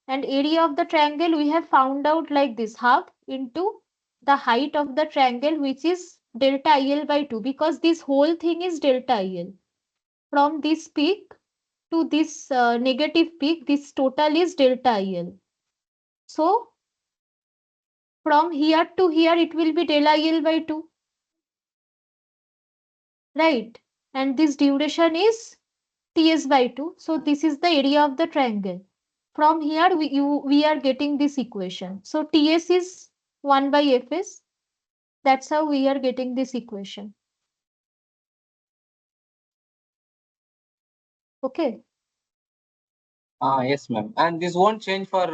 And area of the triangle we have found out like this, half into the height of the triangle, which is delta IL by 2, because this whole thing is delta IL. From this peak to this negative peak, this total is delta IL. So from here to here, it will be delta IL by 2, right? And this duration is Ts by 2. So this is the area of the triangle. From here, we are getting this equation. So Ts is 1 by Fs. That's how we are getting this equation. Okay. Yes, ma'am. And this won't change for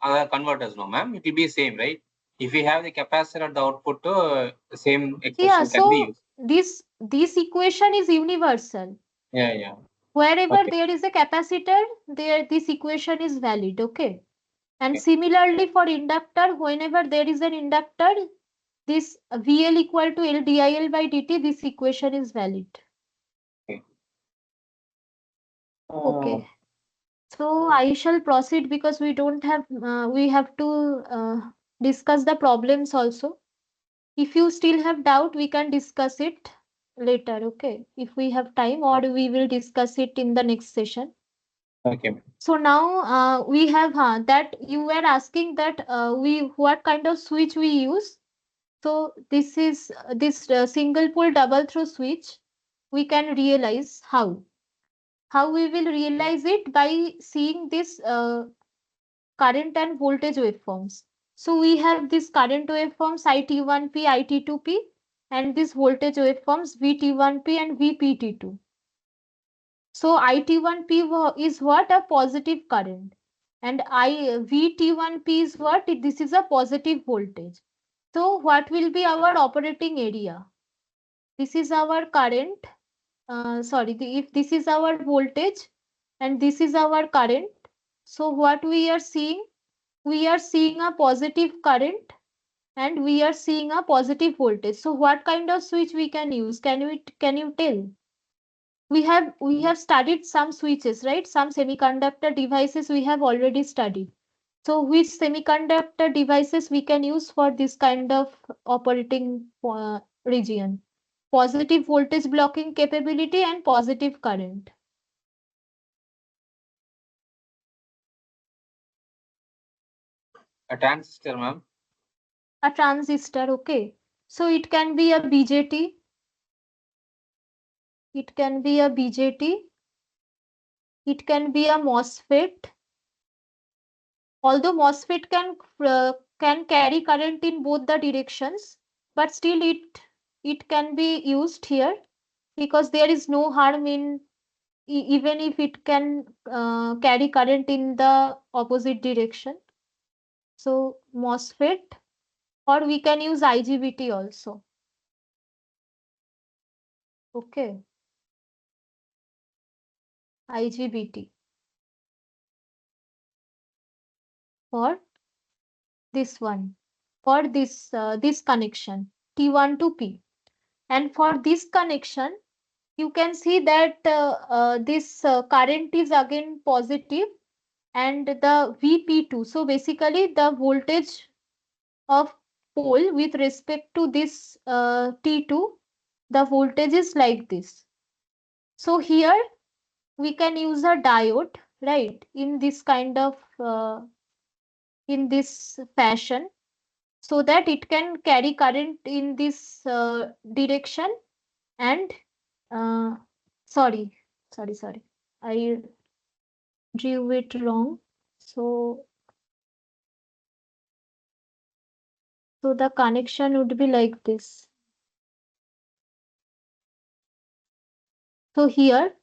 other converters, no, ma'am. It will be same, right? If we have the capacitor at the output, the same Yeah, expression can be so used. this equation is universal. Yeah, yeah. Wherever Okay. there is a capacitor, there this equation is valid. Okay. And Okay. similarly for inductor, whenever there is an inductor, this VL equal to LdIL by dt, this equation is valid. Okay. Okay. So I shall proceed because we don't have, we have to discuss the problems also. If you still have doubt, we can discuss it later, okay? If we have time, or we will discuss it in the next session. Okay. So now we have that you were asking that we what kind of switch we use. So this is this single pole double throw switch. We can realize how we will realize it by seeing this current and voltage waveforms. So we have this current waveforms IT1P, IT2P, and this voltage waveforms VT1P and VPT2. So IT1P is what? A positive current. And VT1P is what? This is a positive voltage. So what will be our operating area? This is our current. If this is our voltage and this is our current. So what we are seeing? We are seeing a positive current and we are seeing a positive voltage. So what kind of switch we can use? Can you tell? We have studied some switches, right? Some semiconductor devices we have already studied. So which semiconductor devices we can use for this kind of operating region? Positive voltage blocking capability and positive current. A transistor, ma'am. A transistor, okay. So it can be a BJT, it can be a BJT, it can be a MOSFET. Although MOSFET can carry current in both the directions, but still it can be used here because there is no harm in even if it can carry current in the opposite direction. So MOSFET, or we can use IGBT also. Okay, IGBT for this one, for this connection T1 to P. And for this connection, you can see that this current is again positive and the VP2. So basically the voltage of pole with respect to this T2, the voltage is like this. So here we can use a diode, right, in this kind of in this fashion, so that it can carry current in this direction and uh, sorry sorry, I drew it wrong. So the connection would be like this. So here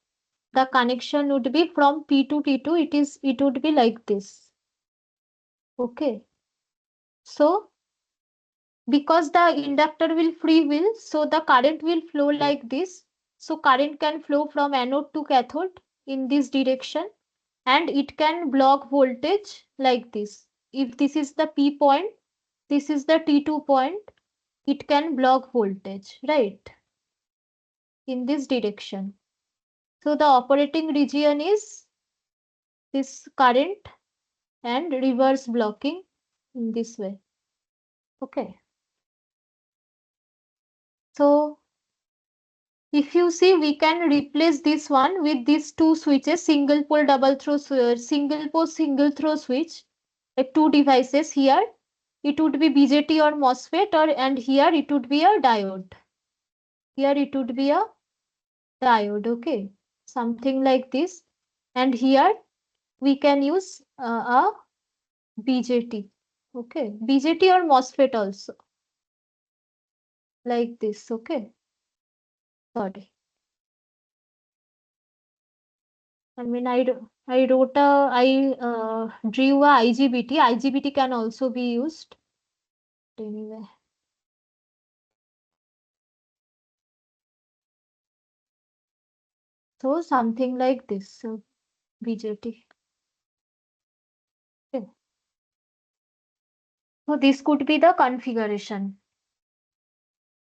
the connection would be from P to T2. It would be like this. Okay. So because the inductor will free will, so the current will flow like this. So current can flow from anode to cathode in this direction, and it can block voltage like this. If this is the P point, this is the T2 point, it can block voltage, right, in this direction. So the operating region is this current and reverse blocking in this way. Okay. So if you see, we can replace this one with these two switches, single pole, double throw, single pole, single throw switch, like two devices here. It would be BJT or MOSFET, and here it would be a diode. Here it would be a diode, okay, something like this. And here we can use a BJT, okay, BJT or MOSFET also, like this, okay. Sorry, I mean I wrote a drew a IGBT. IGBT can also be used anyway. So something like this, so BJT. Okay. So this could be the configuration.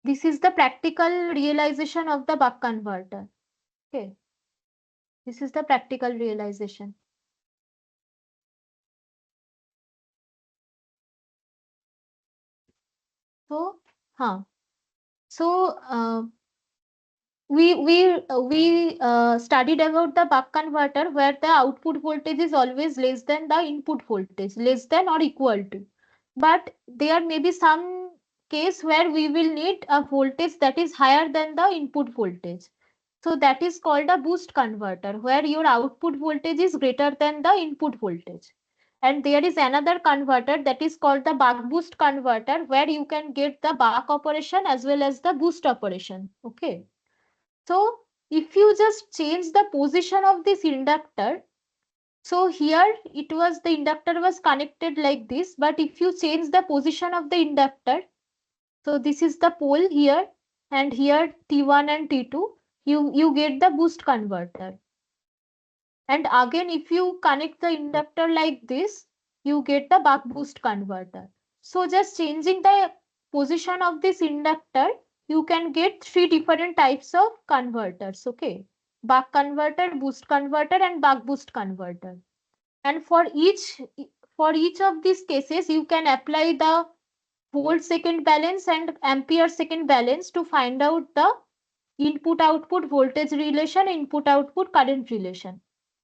This is the practical realization of the buck converter. Okay. This is the practical realization. So, huh. So we studied about the buck converter where the output voltage is always less than the input voltage, less than or equal to. But there may be some case where we will need a voltage that is higher than the input voltage. So that is called a boost converter, where your output voltage is greater than the input voltage. And there is another converter that is called the buck boost converter, where you can get the buck operation as well as the boost operation. Okay. So if you just change the position of this inductor, so here it was the inductor was connected like this, but if you change the position of the inductor, so this is the pole here and here T1 and T2, you get the boost converter. And again, if you connect the inductor like this, you get the buck boost converter. So just changing the position of this inductor, you can get three different types of converters. Okay, buck converter, boost converter, and buck boost converter. And for each of these cases, you can apply the volt second balance and ampere second balance to find out the input output voltage relation, input output current relation.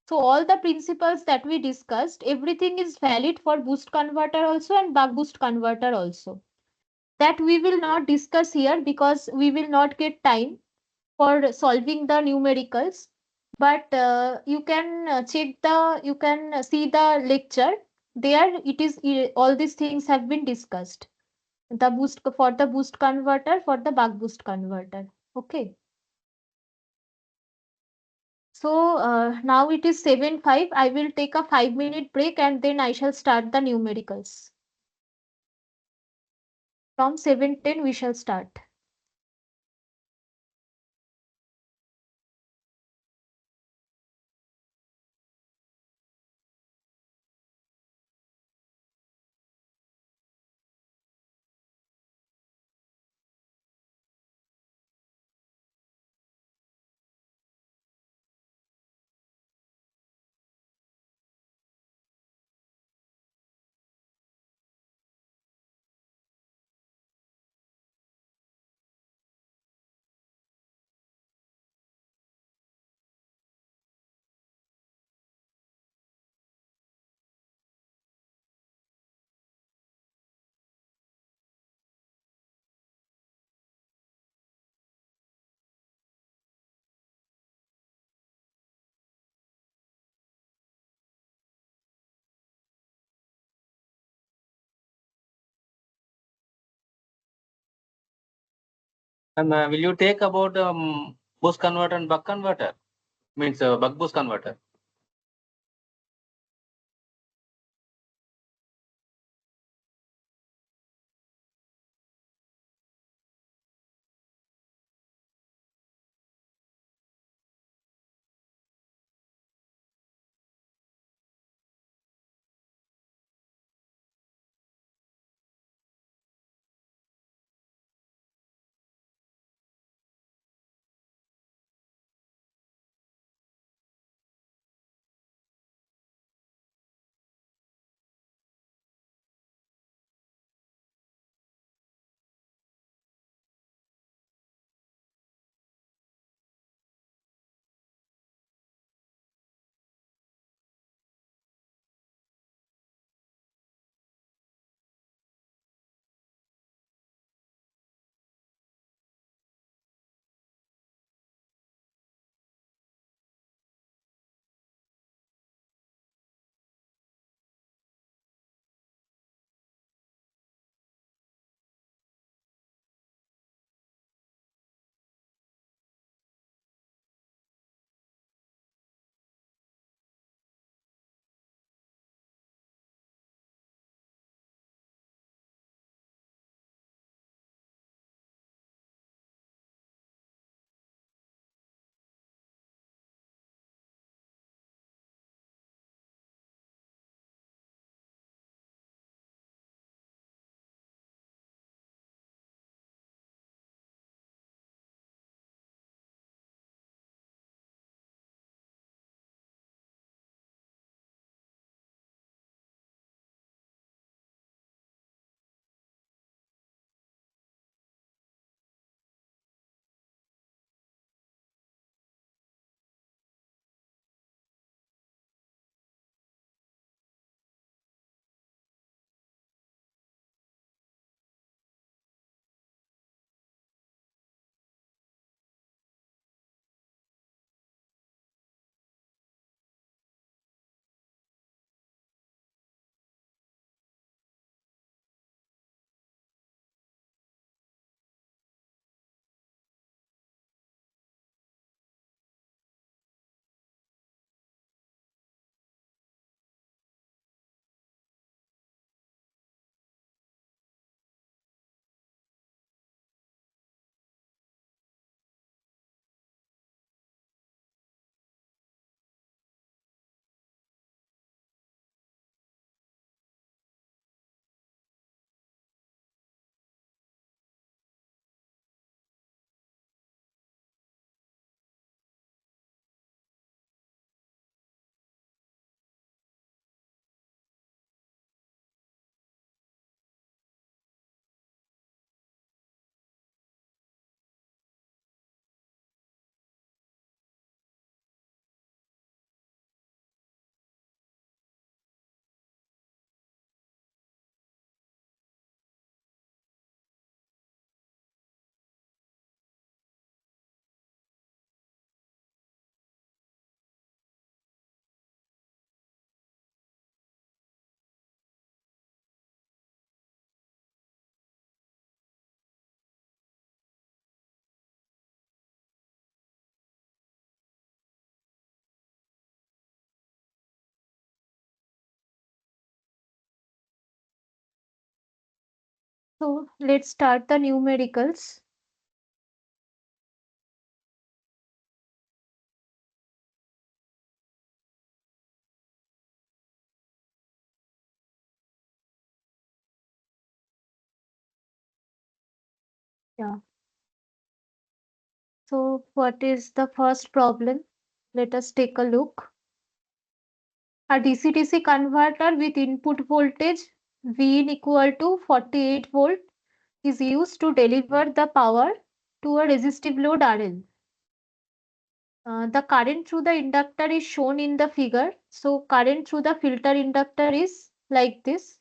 So all the principles that we discussed, everything is valid for boost converter also and buck boost converter also. That we will not discuss here because we will not get time for solving the numericals. But you can you can see the lecture. There it is, all these things have been discussed. The boost for the boost converter, for the buck boost converter. Okay. So now it is 7:05. I will take a 5-minute break and then I shall start the numericals. From 7:10 we shall start. And will you take about boost converter and buck converter? Means buck boost converter. So let's start the numericals. Yeah. So what is the first problem? Let us take a look. A DC-DC converter with input voltage Vin equal to 48 volt is used to deliver the power to a resistive load RL. The current through the inductor is shown in the figure. So current through the filter inductor is like this.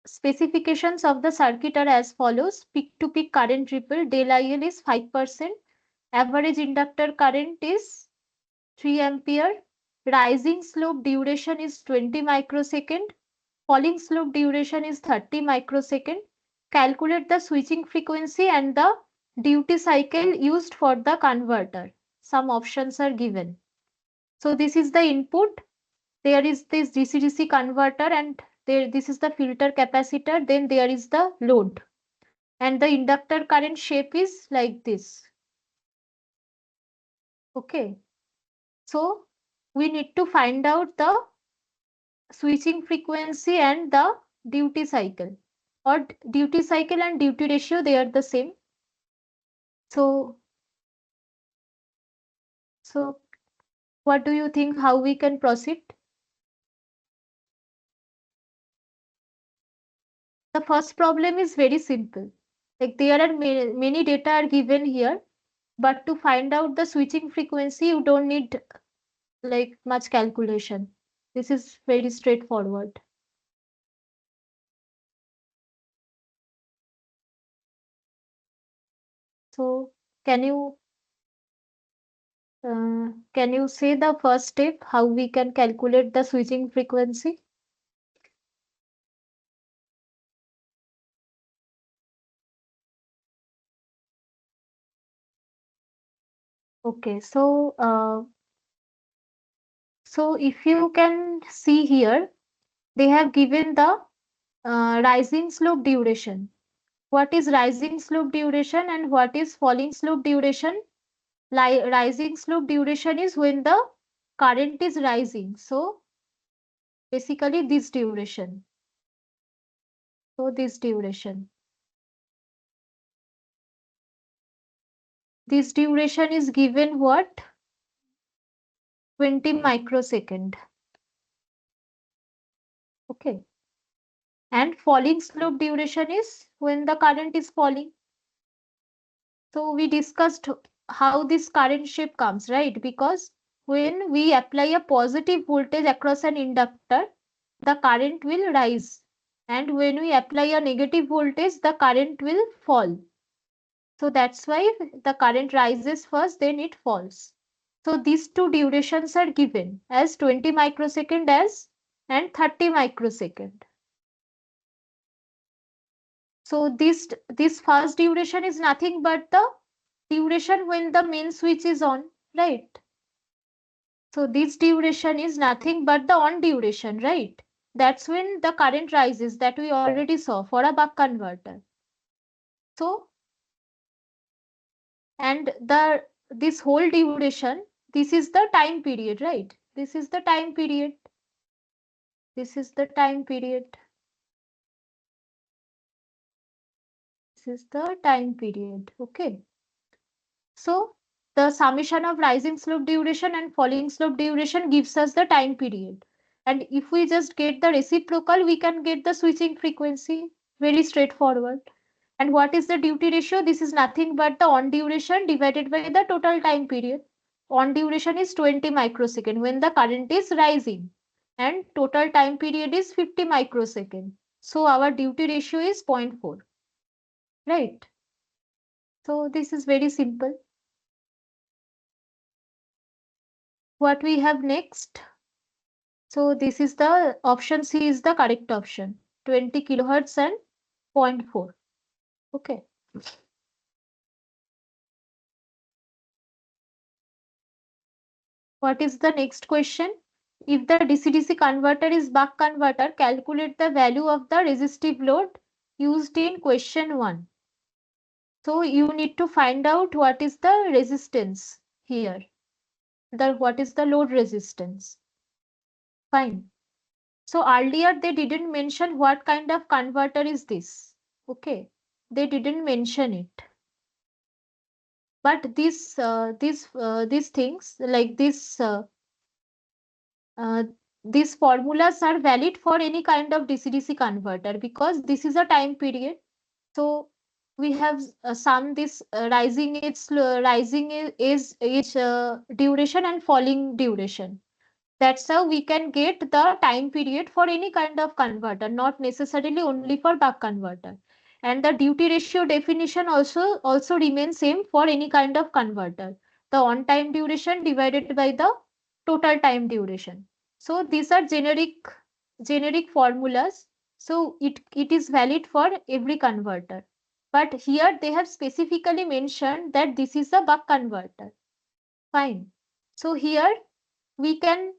Specifications of the circuit are as follows. Peak to peak current ripple del IL is 5%. Average inductor current is 3 ampere. Rising slope duration is 20 microsecond. Falling slope duration is 30 microsecond. Calculate the switching frequency and the duty cycle used for the converter. Some options are given. So this is the input. There is this DC-DC converter and this is the filter capacitor. Then there is the load. And the inductor current shape is like this. Okay. So we need to find out the switching frequency and the duty cycle. Or duty cycle and duty ratio, they are the same. So what do you think how we can proceed? The first problem is very simple. Like there are many data are given here, but to find out the switching frequency, you don't need like much calculation. This is very straightforward. So can you say the first step how we can calculate the switching frequency? Okay, so if you can see here, they have given the rising slope duration. What is rising slope duration and what is falling slope duration? Rising slope duration is when the current is rising. So basically this duration. So this duration. This duration is given what? 20 microsecond. Okay. And falling slope duration is when the current is falling. So we discussed how this current shape comes, right? Because when we apply a positive voltage across an inductor, the current will rise. And when we apply a negative voltage, the current will fall. So that's why the current rises first, then it falls. So these two durations are given as 20 microsecond as and 30 microsecond. So this first duration is nothing but the duration when the main switch is on, right? So this duration is nothing but the on duration, right? That's when the current rises that we already saw for a buck converter. So, and this whole duration, this is the time period, right? This is the time period. This is the time period. This is the time period. Okay. So the summation of rising slope duration and falling slope duration gives us the time period. And if we just get the reciprocal, we can get the switching frequency. Very straightforward. And what is the duty ratio? This is nothing but the on duration divided by the total time period. On duration is 20 microsecond when the current is rising. And total time period is 50 microsecond. So our duty ratio is 0.4. Right. So this is very simple. What we have next? So this is the option C is the correct option. 20 kilohertz and 0.4. Okay. What is the next question? If the DC-DC converter is buck converter, calculate the value of the resistive load used in question 1. So you need to find out what is the resistance here. What is the load resistance? Fine. So earlier they didn't mention what kind of converter is this. Okay. They didn't mention it. But these things like uh, these formulas are valid for any kind of DC-DC converter because this is a time period. So we have sum this rising age duration and falling duration. That's how we can get the time period for any kind of converter, not necessarily only for buck converter. And the duty ratio definition also remains same for any kind of converter. The on time duration divided by the total time duration. So these are generic formulas. So it is valid for every converter. But here they have specifically mentioned that this is a buck converter. Fine. So here we can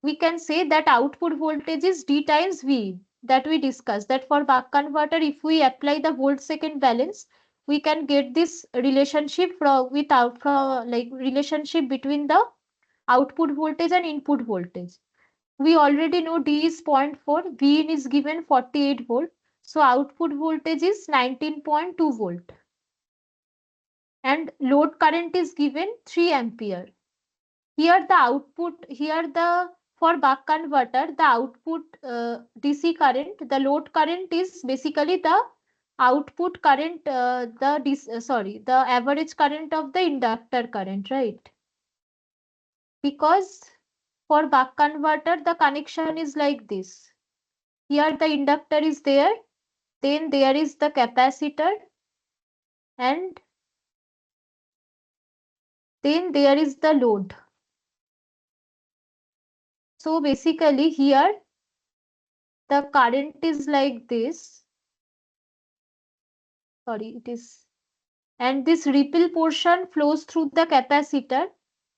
we can say that output voltage is D times V that we discussed. That for buck converter, if we apply the volt second balance, we can get this relationship like relationship between the output voltage and input voltage. We already know D is 0.4, V in is given 48 volt. So output voltage is 19.2 volt and load current is given 3 ampere. Here the for buck converter, the output DC current, the load current is basically the output current, the average current of the inductor current, right? Because for buck converter, the connection is like this. Here the inductor is there, then there is the capacitor, and then there is the load. So basically here the current is like this. Sorry, it is, and this ripple portion flows through the capacitor,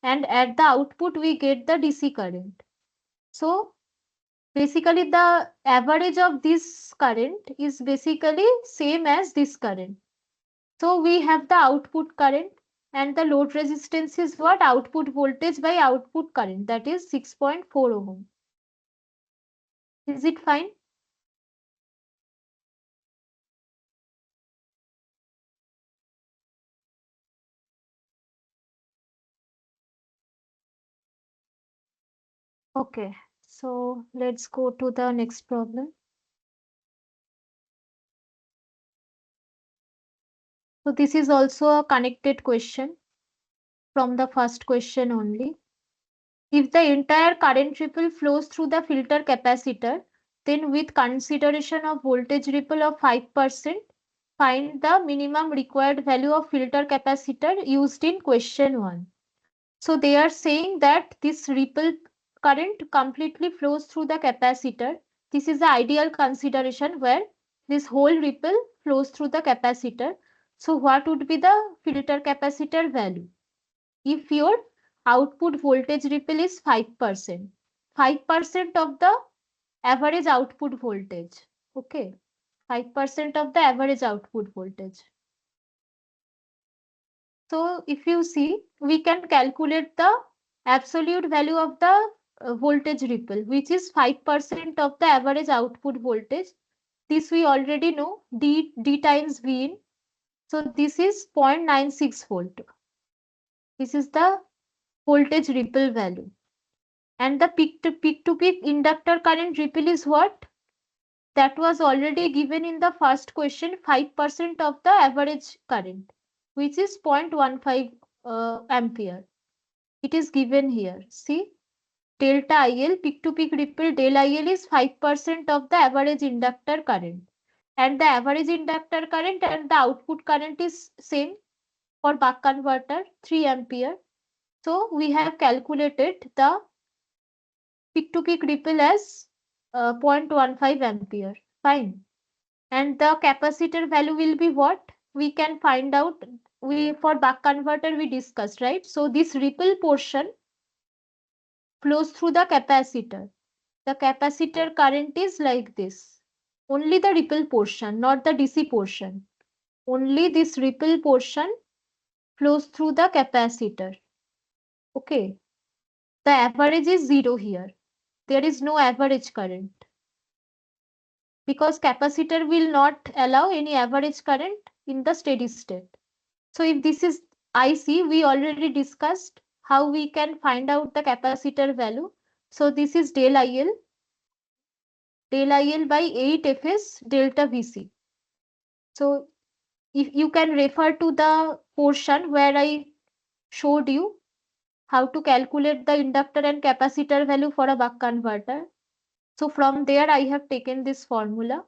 and at the output we get the DC current. So basically the average of this current is basically same as this current. So we have the output current and the load resistance is what? Output voltage by output current, that is 6.4 ohm. Is it fine? Okay, so let's go to the next problem. So this is also a connected question from the first question only. If the entire current ripple flows through the filter capacitor, then with consideration of voltage ripple of 5%, find the minimum required value of filter capacitor used in question 1. So they are saying that this ripple current completely flows through the capacitor. This is the ideal consideration where this whole ripple flows through the capacitor. So what would be the filter capacitor value? If your output voltage ripple is 5%, 5% of the average output voltage. Okay, 5% of the average output voltage. So if you see, we can calculate the absolute value of the voltage ripple, which is 5% of the average output voltage. This we already know, D times V in. So this is 0.96 volt. This is the voltage ripple value. And the peak to peak inductor current ripple is what? That was already given in the first question, 5% of the average current, which is 0.15 ampere. It is given here. See, delta IL, peak to peak ripple del IL is 5% of the average inductor current. And the average inductor current and the output current is same for buck converter, 3 ampere. So we have calculated the peak to peak ripple as 0.15 ampere. Fine. And the capacitor value will be what? We can find out. We for buck converter we discussed, right? So this ripple portion flows through the capacitor. The capacitor current is like this. only the ripple portion, not the DC portion. Only this ripple portion flows through the capacitor. Okay. The average is 0 here. There is no average current because capacitor will not allow any average current in the steady state. So if this is IC, we already discussed how we can find out the capacitor value. So this is del IL by 8 Fs delta Vc. So if you can refer to the portion where I showed you how to calculate the inductor and capacitor value for a buck converter. So from there I have taken this formula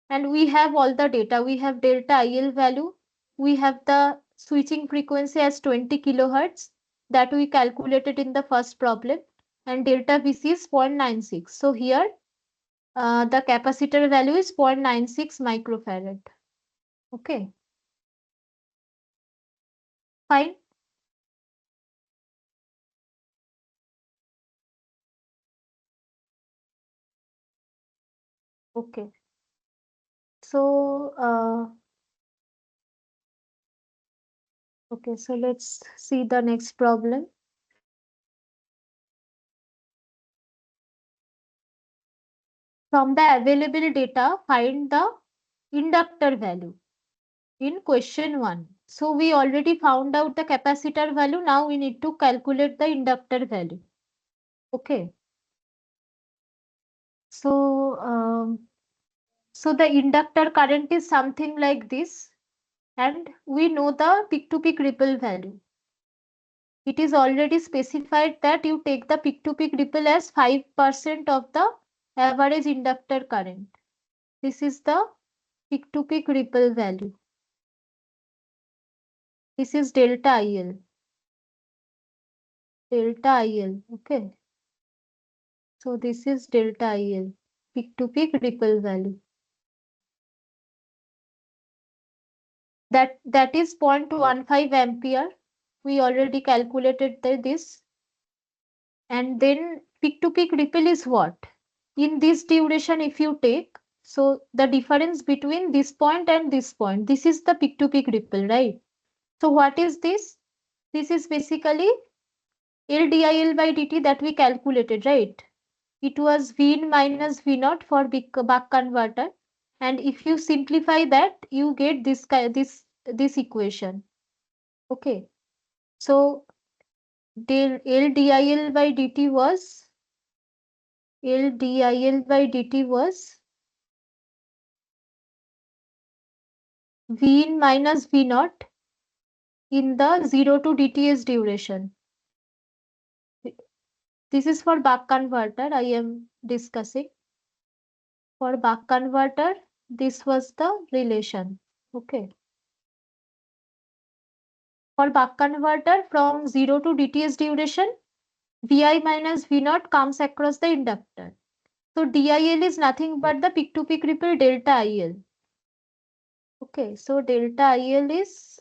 and we have all the data. We have delta IL value. We have the switching frequency as 20 kilohertz that we calculated in the first problem and delta Vc is 0.96. So here the capacitor value is 0.96 microfarad. Okay, fine. Okay, so okay, so let's see the next problem. From the available data, find the inductor value in question 1. So we already found out the capacitor value. Now we need to calculate the inductor value. Okay. So, so the inductor current is something like this, and we know the peak-to-peak ripple value. It is already specified that you take the peak-to-peak ripple as 5% of the average inductor current. This is the peak-to-peak ripple value. This is delta IL. Delta IL. Okay. So this is delta IL, peak-to-peak ripple value. That is 0.15 ampere. We already calculated this. And then peak-to-peak ripple is what? In this duration, if you take, so the difference between this point and this point, this is the peak-to-peak ripple, right? So what is this? This is basically LdIL by dt that we calculated, right? It was V in minus V naught for buck converter. And if you simplify that, you get this equation. Okay. So del LdIL by dt was V in minus V naught in the 0 to dTs duration. This is for buck converter I am discussing. For buck converter, this was the relation. Okay. For buck converter from 0 to dTs duration, Vi minus V naught comes across the inductor. So DIL is nothing but the peak to peak ripple delta IL. Okay, so delta IL is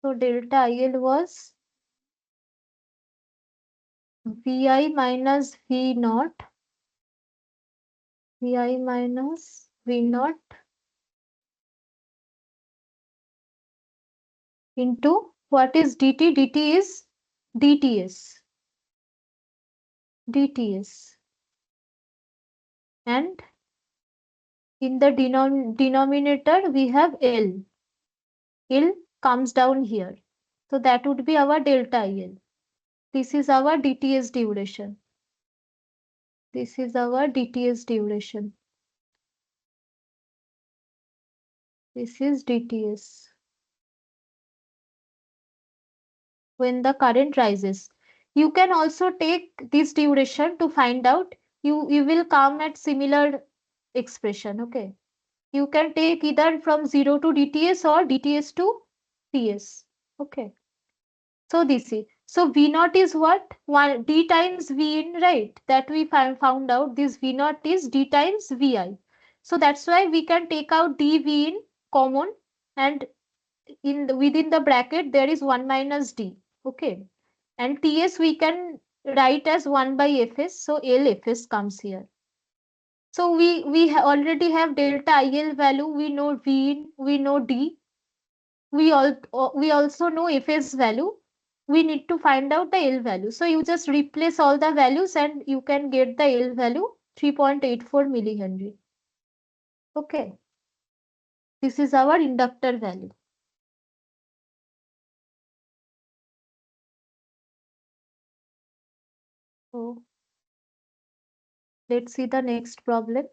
so delta IL was Vi minus V naught, Vi minus V naught into what is dt? Dt is dTs. dTs. And in the denominator, we have L. L comes down here. So that would be our delta IL. This is our dTs duration. This is our dTs duration. This is dTs. When the current rises. You can also take this duration to find out. You will come at similar expression. Okay. You can take either from 0 to dTs or dTs to Ts. Okay. So this is. So V naught is what? One D times V in, right? That we found out. This V naught is D times Vi. So that's why we can take out dV in common, and within the bracket there is 1 minus D. Okay. And Ts we can write as 1 by Fs. So LFs comes here. So we already have delta IL value. We know V in, we know D. We also know Fs value. We need to find out the L value. So you just replace all the values and you can get the L value 3.84 millihenry. Okay. This is our inductor value. So let's see the next problem.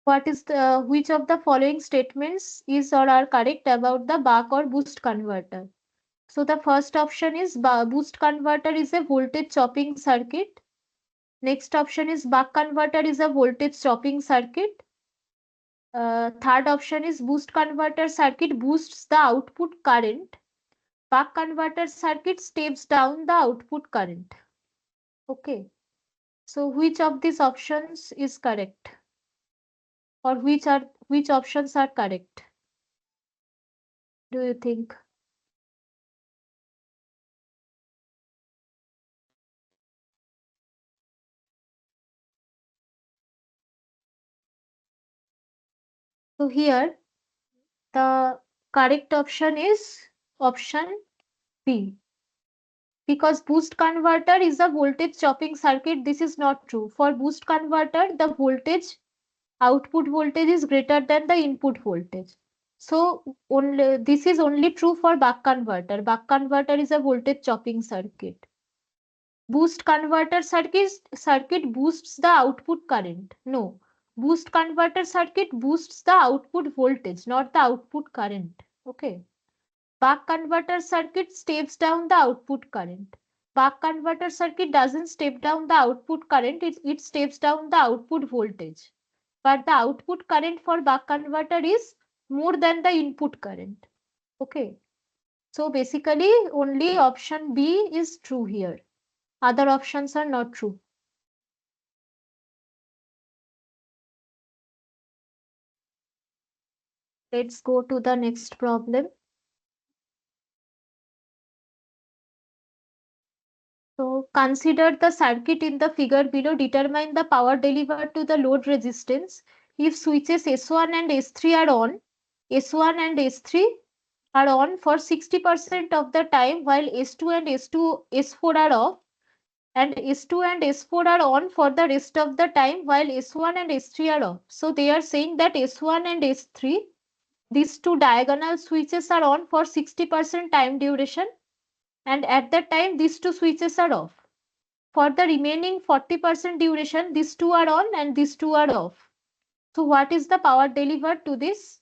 What is the which of the following statements is or are correct about the buck or boost converter? So the first option is boost converter is a voltage chopping circuit. Next option is buck converter is a voltage chopping circuit. Third option is boost converter circuit boosts the output current. Buck converter circuit steps down the output current. Okay. So which of these options is correct? Or which options are correct? Do you think? So here the correct option is option B. Because boost converter is a voltage chopping circuit, this is not true. For boost converter, the voltage output voltage is greater than the input voltage. So only this is only true for buck converter. Buck converter is a voltage chopping circuit. Boost converter circuit boosts the output current. No, boost converter circuit boosts the output voltage, not the output current. Okay. Buck converter circuit steps down the output current. Buck converter circuit doesn't step down the output current, it steps down the output voltage. But the output current for buck converter is more than the input current. Okay. So basically only option B is true here. Other options are not true. Let's go to the next problem. So consider the circuit in the figure below. Determine the power delivered to the load resistance. If switches S1 and S3 are on, S1 and S3 are on for 60% of the time while S2 and S4 are off, and S2 and S4 are on for the rest of the time while S1 and S3 are off. So they are saying that S1 and S3, these two diagonal switches are on for 60% time duration, and at that time these two switches are off. For the remaining 40% duration, these two are on and these two are off. So what is the power delivered to this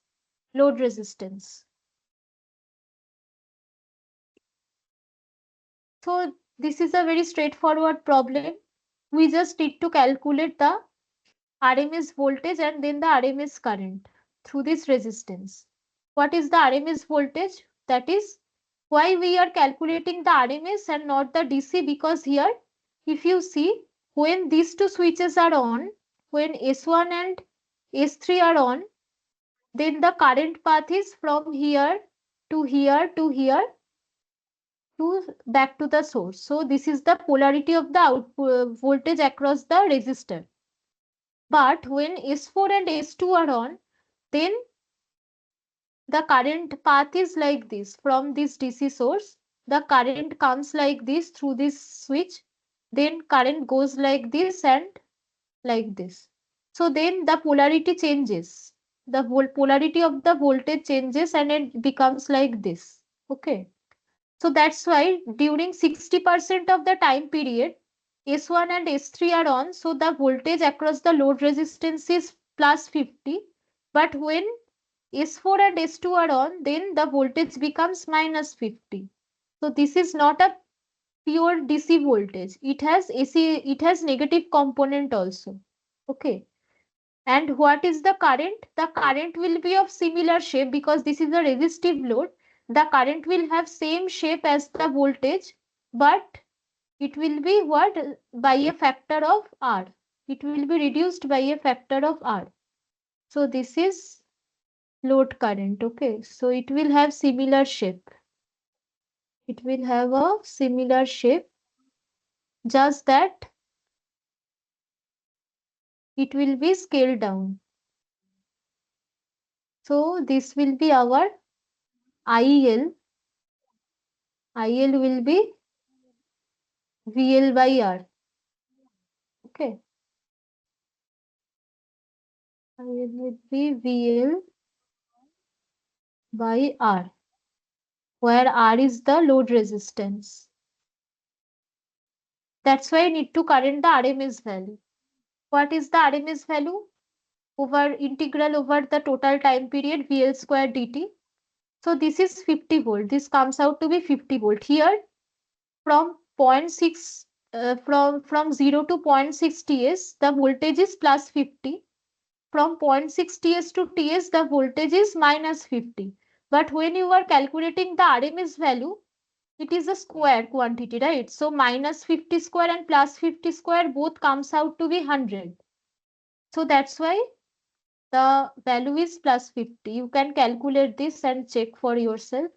load resistance? So this is a very straightforward problem. We just need to calculate the RMS voltage and then the RMS current through this resistance. What is the RMS voltage? That is why we are calculating the RMS and not the DC, because here if you see, when these two switches are on, when S1 and S3 are on, then the current path is from here to here to here to back to the source. So this is the polarity of the output voltage across the resistor. But when S4 and S2 are on, then the current path is like this. From this DC source, the current comes like this through this switch, then current goes like this and like this. So then the polarity changes. The polarity of the voltage changes and it becomes like this. Okay. So that's why during 60% of the time period, S1 and S3 are on. So the voltage across the load resistance is plus 50. But when S4 and S2 are on, then the voltage becomes minus 50. So this is not a pure DC voltage. It has AC, it has negative component also. Okay. And what is the current? The current will be of similar shape because this is a resistive load. The current will have same shape as the voltage. but it will be what? By a factor of R. It will be reduced by a factor of R. So this is load current. Okay, so it will have similar shape. It will have a similar shape, just that it will be scaled down. So this will be our IL. IL will be VL by R. Okay, IL will be VL by R, where R is the load resistance. That's why I need to current the RMS value. What is the RMS value? Over integral over the total time period VL square dt. So this is 50 volt. This comes out to be 50 volt. Here from zero point 0.6 from 0 to 0.6 ts, the voltage is plus 50. From 0.6 ts to ts, the voltage is minus 50. But when you are calculating the RMS value, it is a square quantity, right? So minus 50 square and plus 50 square both comes out to be 100. So that's why the value is plus 50. You can calculate this and check for yourself.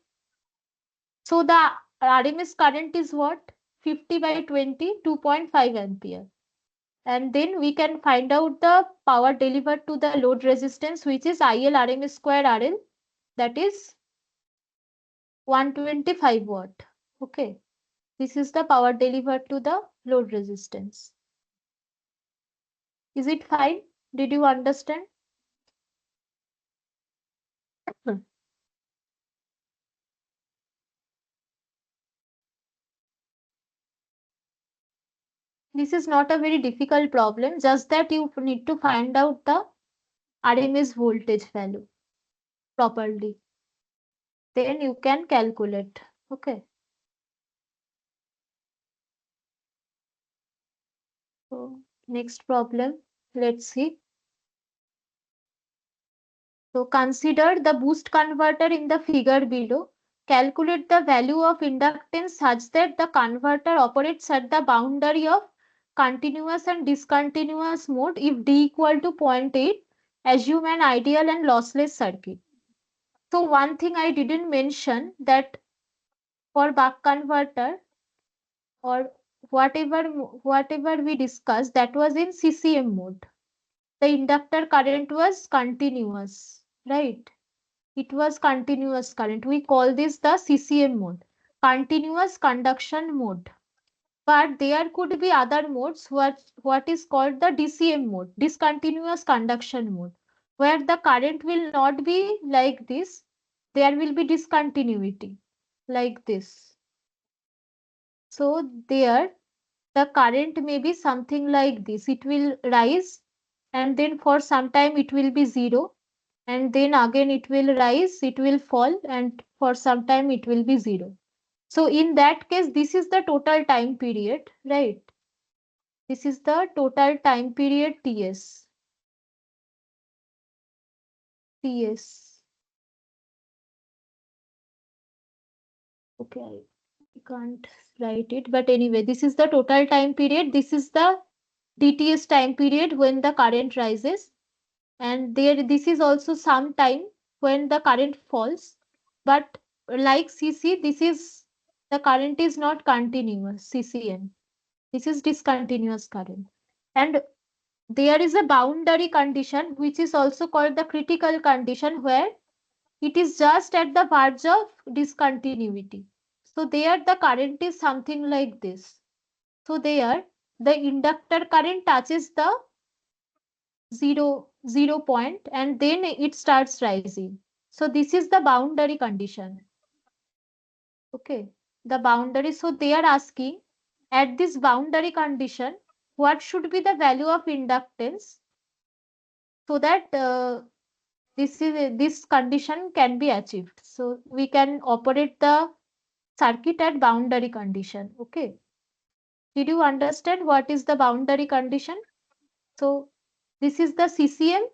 So the RMS current is what? 50 by 20, 2.5 ampere. And then we can find out the power delivered to the load resistance, which is IL RMS square RL, that is 125 watt. Okay. This is the power delivered to the load resistance. Is it fine? Did you understand? Hmm. This is not a very difficult problem, just that you need to find out the RMS voltage value properly. Then you can calculate. Okay. So next problem, let's see. So consider the boost converter in the figure below. Calculate the value of inductance such that the converter operates at the boundary of continuous and discontinuous mode if D equal to 0.8. Assume an ideal and lossless circuit. So one thing I didn't mention, that for buck converter or whatever we discussed, that was in CCM mode. The inductor current was continuous, right? It was continuous current. We call this the CCM mode, continuous conduction mode. But there could be other modes, what is called the DCM mode, discontinuous conduction mode, where the current will not be like this. There will be discontinuity like this. So there the current may be something like this. It will rise and then for some time it will be zero, and then again it will rise, it will fall, and for some time it will be zero. So in that case, this is the total time period, right? This is the total time period TS. TS. Okay, I can't write it, but anyway, this is the total time period. This is the DTS time period when the current rises, and there this is also some time when the current falls. But like CC, this is the current is not continuous. CCM, this is discontinuous current. And there is a boundary condition which is also called the critical condition, where it is just at the verge of discontinuity. So there the current is something like this. So there the inductor current touches the zero point and then it starts rising. So this is the boundary condition. Okay, the boundary. So they are asking, at this boundary condition, what should be the value of inductance so that this condition can be achieved. So we can operate the circuit at boundary condition. Okay. Did you understand what is the boundary condition? So this is the CCM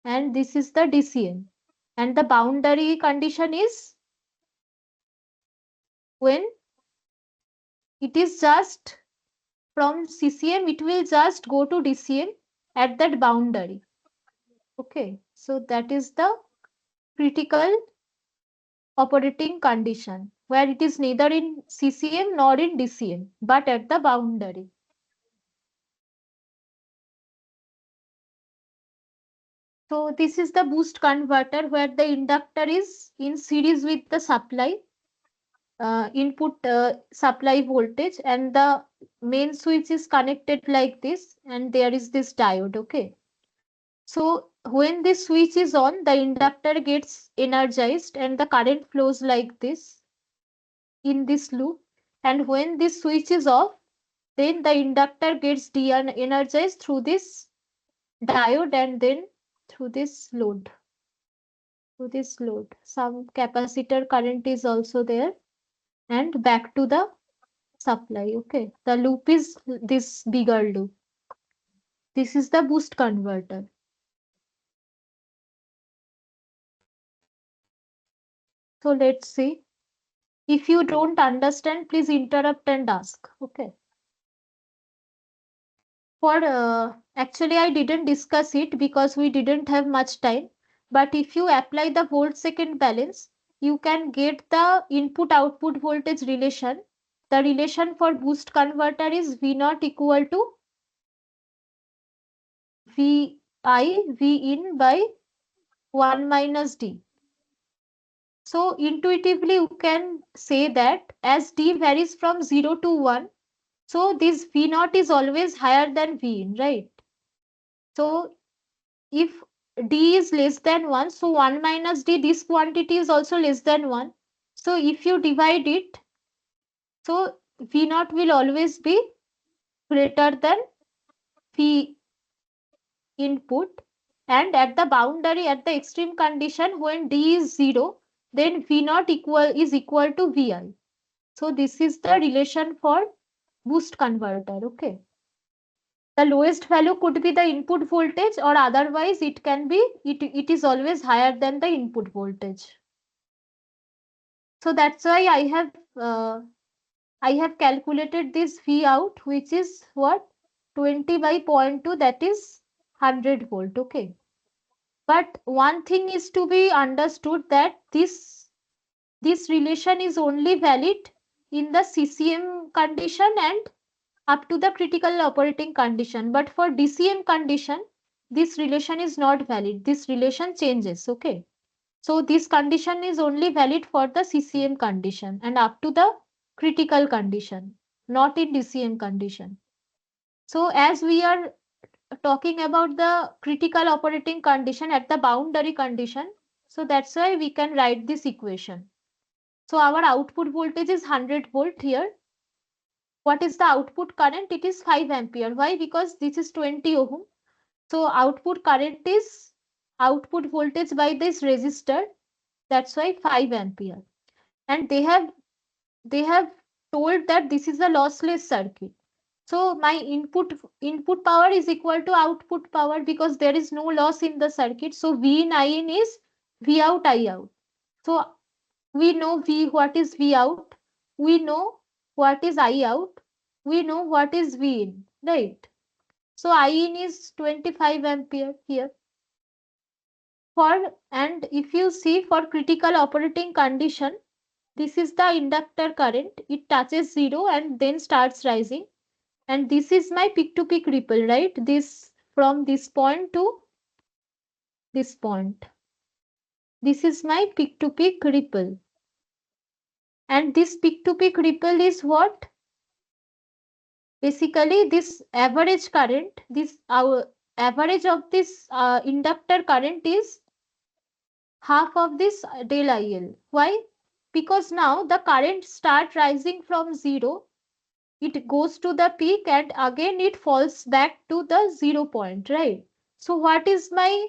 and this is the DCM. And the boundary condition is when It is just from CCM, it will just go to DCM at that boundary. Okay, so that is the critical operating condition where it is neither in CCM nor in DCM but at the boundary. So this is the boost converter where the inductor is in series with the supply input supply voltage, and the main switch is connected like this, and there is this diode. Okay, so when this switch is on, the inductor gets energized and the current flows like this in this loop, and when this switch is off, then the inductor gets de-energized through this diode and then through this load. Through this load, some capacitor current is also there, and back to the supply. Okay, the loop is this bigger loop. This is the boost converter. So let's see. If you don't understand, please interrupt and ask. Okay. For actually, I didn't discuss it because we didn't have much time. But if you apply the volt second balance, you can get the input output voltage relation. The relation for boost converter is V naught equal to V I V in by 1 minus D. So intuitively you can say that as D varies from 0 to 1, so this V naught is always higher than V in, right? So if D is less than 1, so 1 minus D, this quantity is also less than 1. So if you divide it, so V naught will always be greater than V input, and at the boundary, at the extreme condition, when D is 0, then V naught is equal to Vi. So this is the relation for boost converter. Okay, the lowest value could be the input voltage, or otherwise it can be it is always higher than the input voltage. So that's why I have calculated this V out, which is what, 20 by 0.2, that is 100 volt. Okay, but one thing is to be understood, that this relation is only valid in the CCM condition and up to the critical operating condition, but for DCM condition this relation is not valid. This relation changes. Okay, so this condition is only valid for the CCM condition and up to the critical condition, not in DCM condition. So as we are talking about the critical operating condition at the boundary condition, so that's why we can write this equation. So our output voltage is 100 volt here. What is the output current? It is 5 ampere. Why? Because this is 20 ohm. So output current is output voltage by this resistor. That's why 5 ampere. And they have told that this is a lossless circuit. So my input power is equal to output power because there is no loss in the circuit. So V in I in is V out I out. So we know what is V out. We know what is I out. We know what is V in, right? So I in is 25 ampere here. And if you see, for critical operating condition, this is the inductor current. It touches 0 and then starts rising. And this is my peak to peak ripple, right? This from this point to this point. This is my peak to peak ripple. And this peak to peak ripple is what? Basically, this average current, this our average of this inductor current is half of this del IL. Why? Because now the current start rising from 0, it goes to the peak and again it falls back to the 0 point, right? So what is my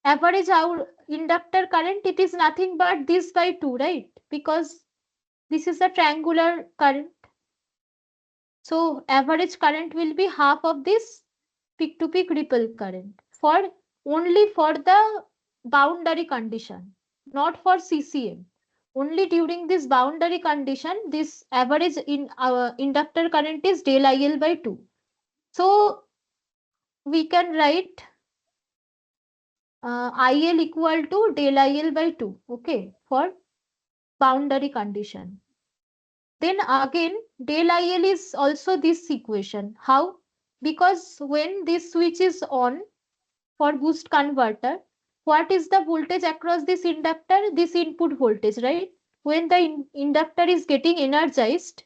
average our inductor current? It is nothing but this by 2, right? Because this is a triangular current. So average current will be half of this peak to peak ripple current, for only for the boundary condition, not for CCM. only during this boundary condition, this average in our inductor current is del IL by 2. So we can write IL equal to del IL by 2, okay, for boundary condition. Then again, del IL is also this equation. How? Because when this switch is on for boost converter, what is the voltage across this inductor? This input voltage, right? When the inductor is getting energized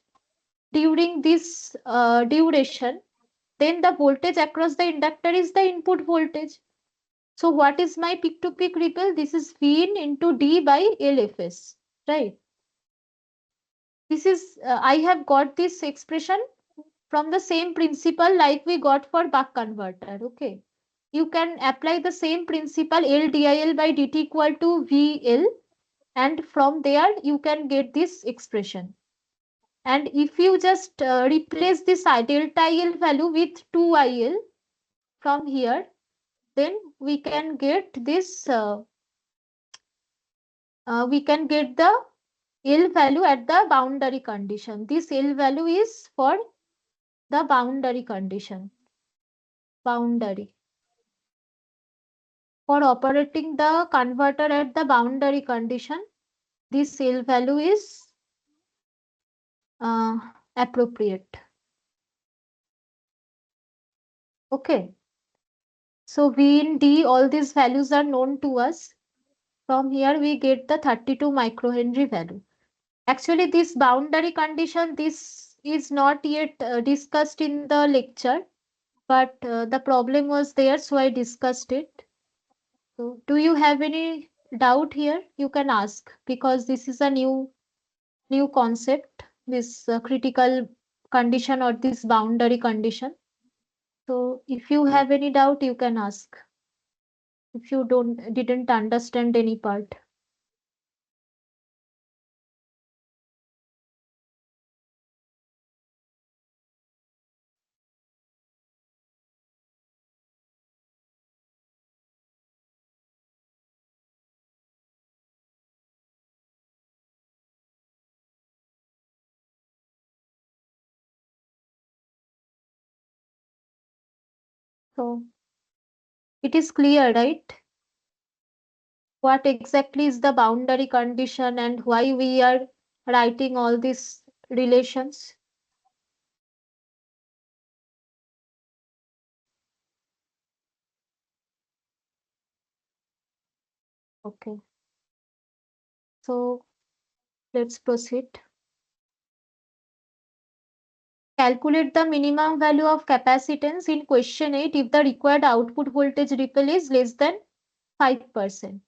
during this duration, then the voltage across the inductor is the input voltage. So what is my peak to peak ripple? This is V in into D by LFS, right? This is, I have got this expression from the same principle like we got for buck converter, okay? You can apply the same principle L dIL by dt equal to VL, and from there you can get this expression. And if you just replace this delta IL value with 2IL from here, then we can get the L value at the boundary condition. This L value is for the boundary condition. Boundary. For operating the converter at the boundary condition, this L value is appropriate. Okay. So V in D, all these values are known to us. From here we get the 32 microhenry value. Actually, this boundary condition, this is not yet discussed in the lecture, but the problem was there, so I discussed it. So, do you have any doubt here? You can ask, because this is a new concept, this critical condition or this boundary condition. So, if you have any doubt, you can ask. If you didn't understand any part. So, it is clear, right? What exactly is the boundary condition and why we are writing all these relations? Okay, so let's proceed. Calculate the minimum value of capacitance in question 8 if the required output voltage ripple is less than 5%.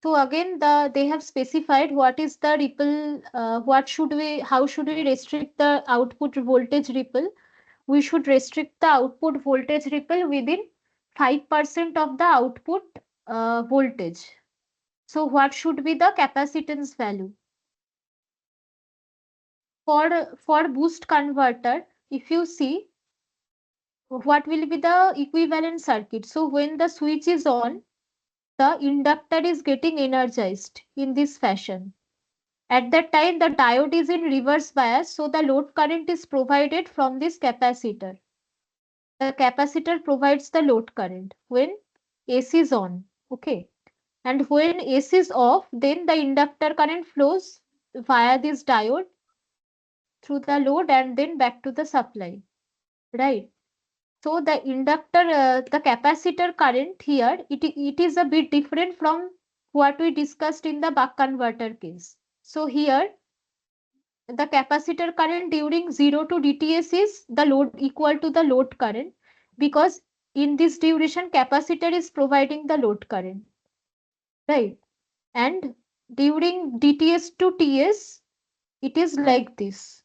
So again, they have specified what is the ripple, how should we restrict the output voltage ripple? We should restrict the output voltage ripple within 5% of the output voltage. So what should be the capacitance value? For boost converter, if you see, what will be the equivalent circuit? So when the switch is on, the inductor is getting energized in this fashion. At that time, the diode is in reverse bias, so the load current is provided from this capacitor. The capacitor provides the load current when AC is on. Okay. And when AC is off, then the inductor current flows via this diode through the load and then back to the supply. Right. So the capacitor current here, it is a bit different from what we discussed in the buck converter case. So here, the capacitor current during 0 to DTS is the load equal to the load current, because in this duration capacitor is providing the load current, right? And during DTS to TS, it is like this.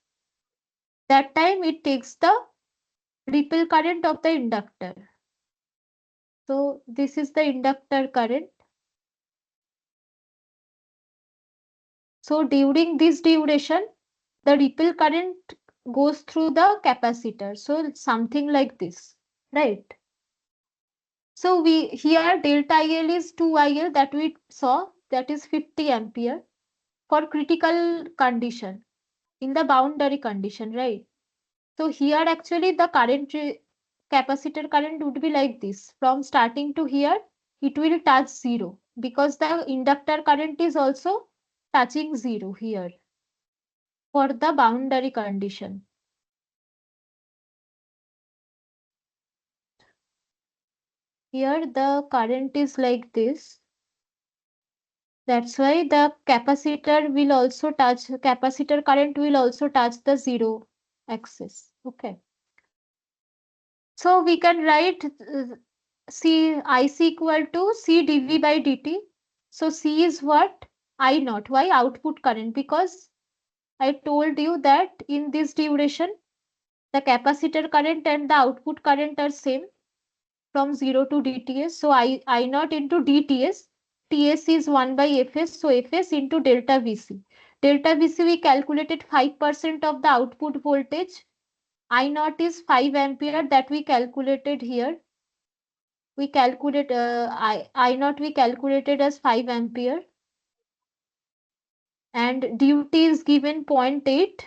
That time it takes the ripple current of the inductor. So this is the inductor current. So during this duration, the ripple current goes through the capacitor. So something like this, right? So here delta IL is 2IL that we saw, that is 50 ampere. for critical condition in the boundary condition, right? So here actually the capacitor current would be like this. From starting to here, it will touch zero because the inductor current is also touching zero here for the boundary condition. Here the current is like this. That's why the capacitor current will also touch the zero axis. Okay. So we can write C IC equal to C dV by dt. So C is what? I naught. Why? Output current. Because I told you that in this duration, the capacitor current and the output current are same from 0 to dTs. So I naught into dTs. Ts is 1 by Fs. So Fs into delta Vc. Delta Vc we calculated 5% of the output voltage. I naught is 5 ampere that we calculated here. We calculate I naught we calculated as 5 ampere, and duty is given zero point 0.8.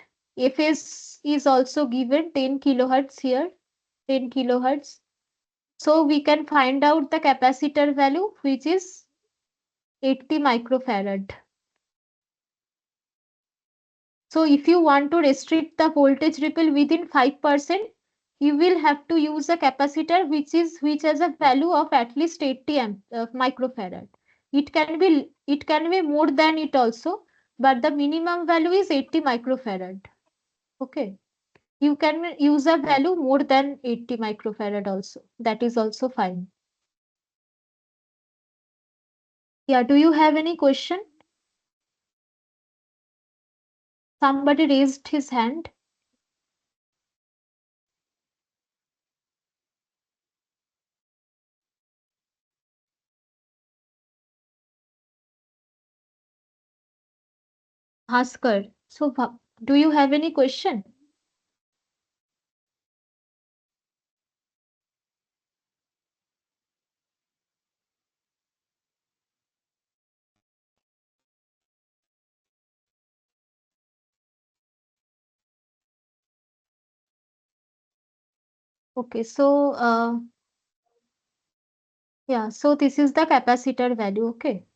Fs is also given 10 kilohertz here, 10 kilohertz. So we can find out the capacitor value, which is 80 microfarad. So if you want to restrict the voltage ripple within 5%, you will have to use a capacitor which has a value of at least 80 microfarad. It can be more than it also, but the minimum value is 80 microfarad. Okay. You can use a value more than 80 microfarad also. That is also fine. Yeah, do you have any question? Somebody raised his hand. Bhaskar. So, do you have any question? Okay, so yeah, so this is the capacitor value. Okay.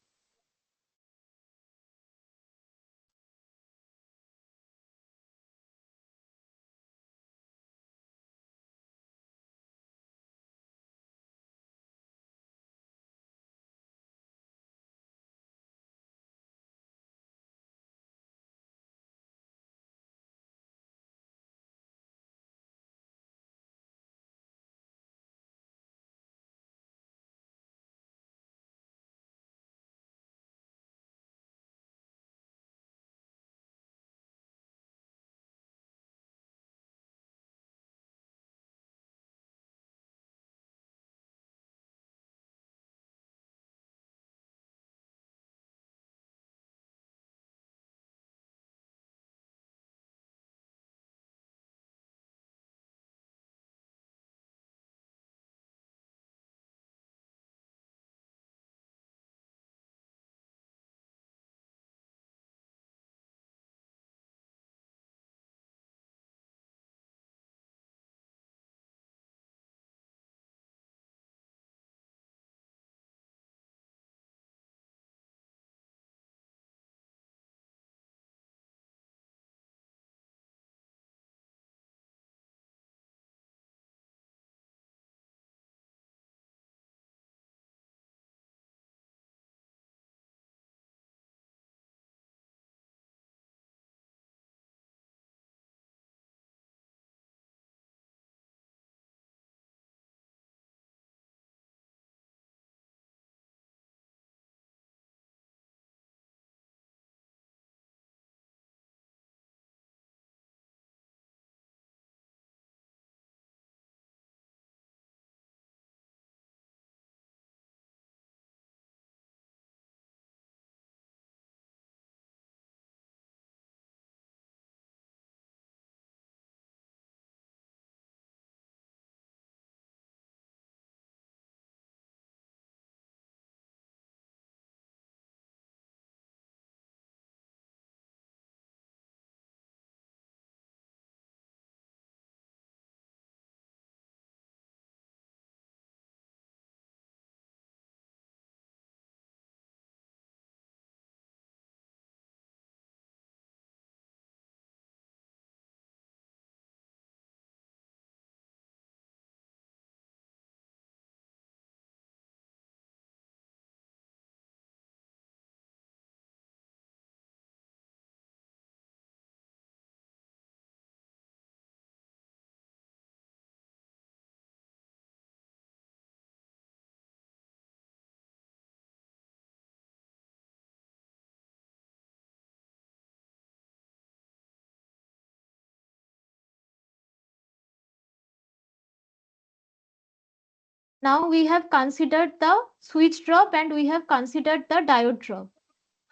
Now we have considered the switch drop and we have considered the diode drop.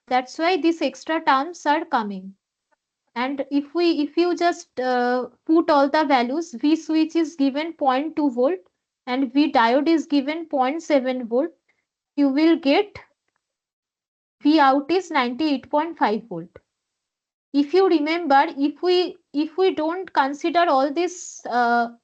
That's why these extra terms are coming. And if you just put all the values, V switch is given 0.2 volt and V diode is given 0.7 volt, you will get V out is 98.5 volt. If you remember, if we don't consider all these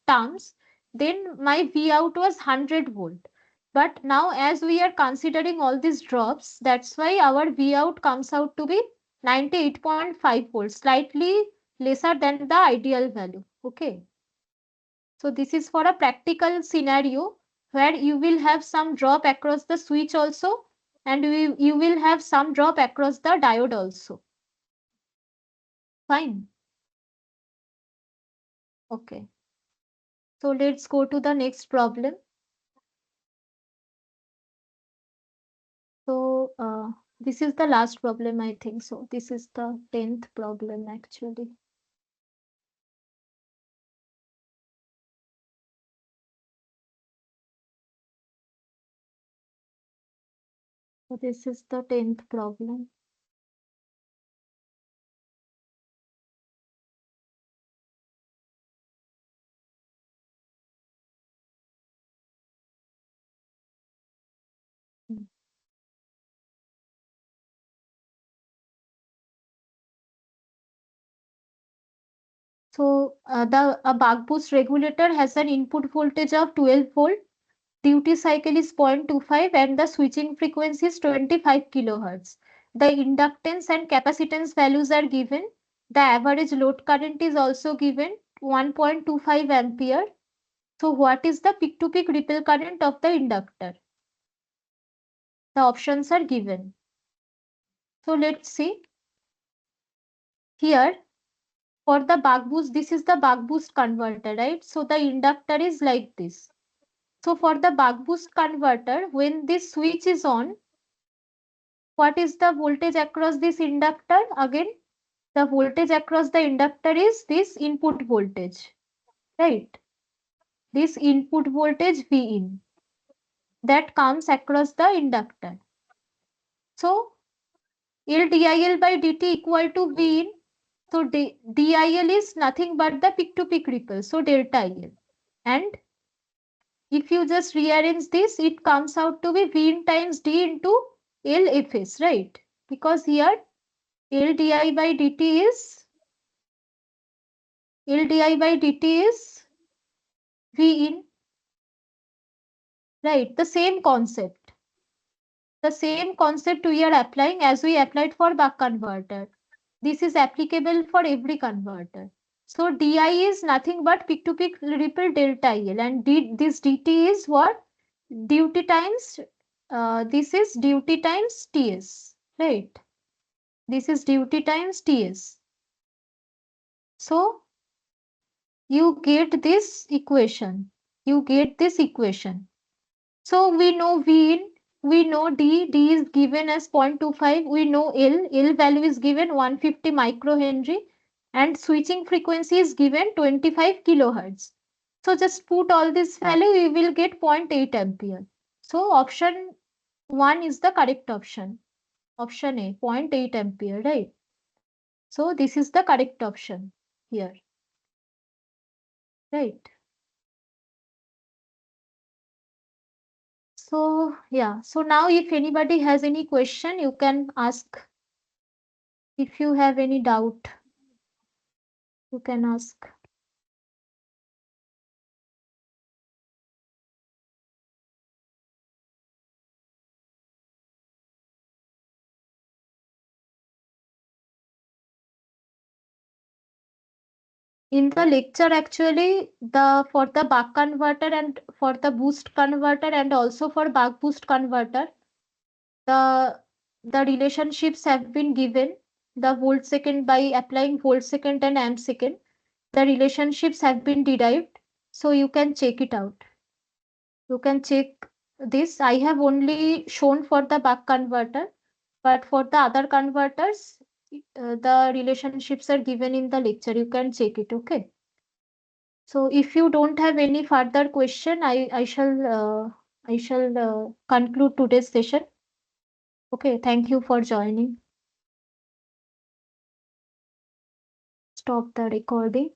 terms, then my V out was 100 volt. But now as we are considering all these drops, that's why our V out comes out to be 98.5 volts, slightly lesser than the ideal value. Okay. So this is for a practical scenario where you will have some drop across the switch also, and you will have some drop across the diode also. Fine. Okay. So let's go to the next problem. So this is the last problem, I think. So this is the 10th problem actually. So this is the 10th problem. So a buck boost regulator has an input voltage of 12 volt, duty cycle is 0.25 and the switching frequency is 25 kilohertz. The inductance and capacitance values are given. The average load current is also given, 1.25 ampere. So what is the peak-to-peak ripple current of the inductor? The options are given. So let's see. Here, for the buck boost, this is the buck boost converter, right? So the inductor is like this. So for the buck boost converter, when this switch is on, what is the voltage across this inductor? Again, the voltage across the inductor is this input voltage, right? This input voltage V in that comes across the inductor. So L DIL by dt equal to V in. So DIL is nothing but the peak-to-peak ripple, so delta IL. And if you just rearrange this, it comes out to be V in times D into LFS, right? Because here L di by dt is V in, right? The same concept. The same concept we are applying as we applied for buck converter. This is applicable for every converter. So di is nothing but peak to peak ripple delta IL, and this dt is what? Duty times, this is duty times Ts, right? This is duty times Ts. So you get this equation. You get this equation. So we know V in, we know D is given as 0.25, we know L value is given 150 microhenry, and switching frequency is given 25 kilohertz. So just put all this value, we will get 0.8 ampere. So option 1 is the correct option. Option A, 0.8 ampere, right? So this is the correct option here, right? So yeah, so now if anybody has any question, you can ask. If you have any doubt, you can ask. In the lecture, actually, for the buck converter and for the boost converter and also for buck boost converter, the relationships have been given. The volt second, by applying volt second and amp second, the relationships have been derived. So you can check it out. You can check this. I have only shown for the buck converter, but for the other converters, the relationships are given in the lecture. You can check it, okay? So if you don't have any further question, I shall I shall conclude today's session. Okay, thank you for joining. Stop the recording.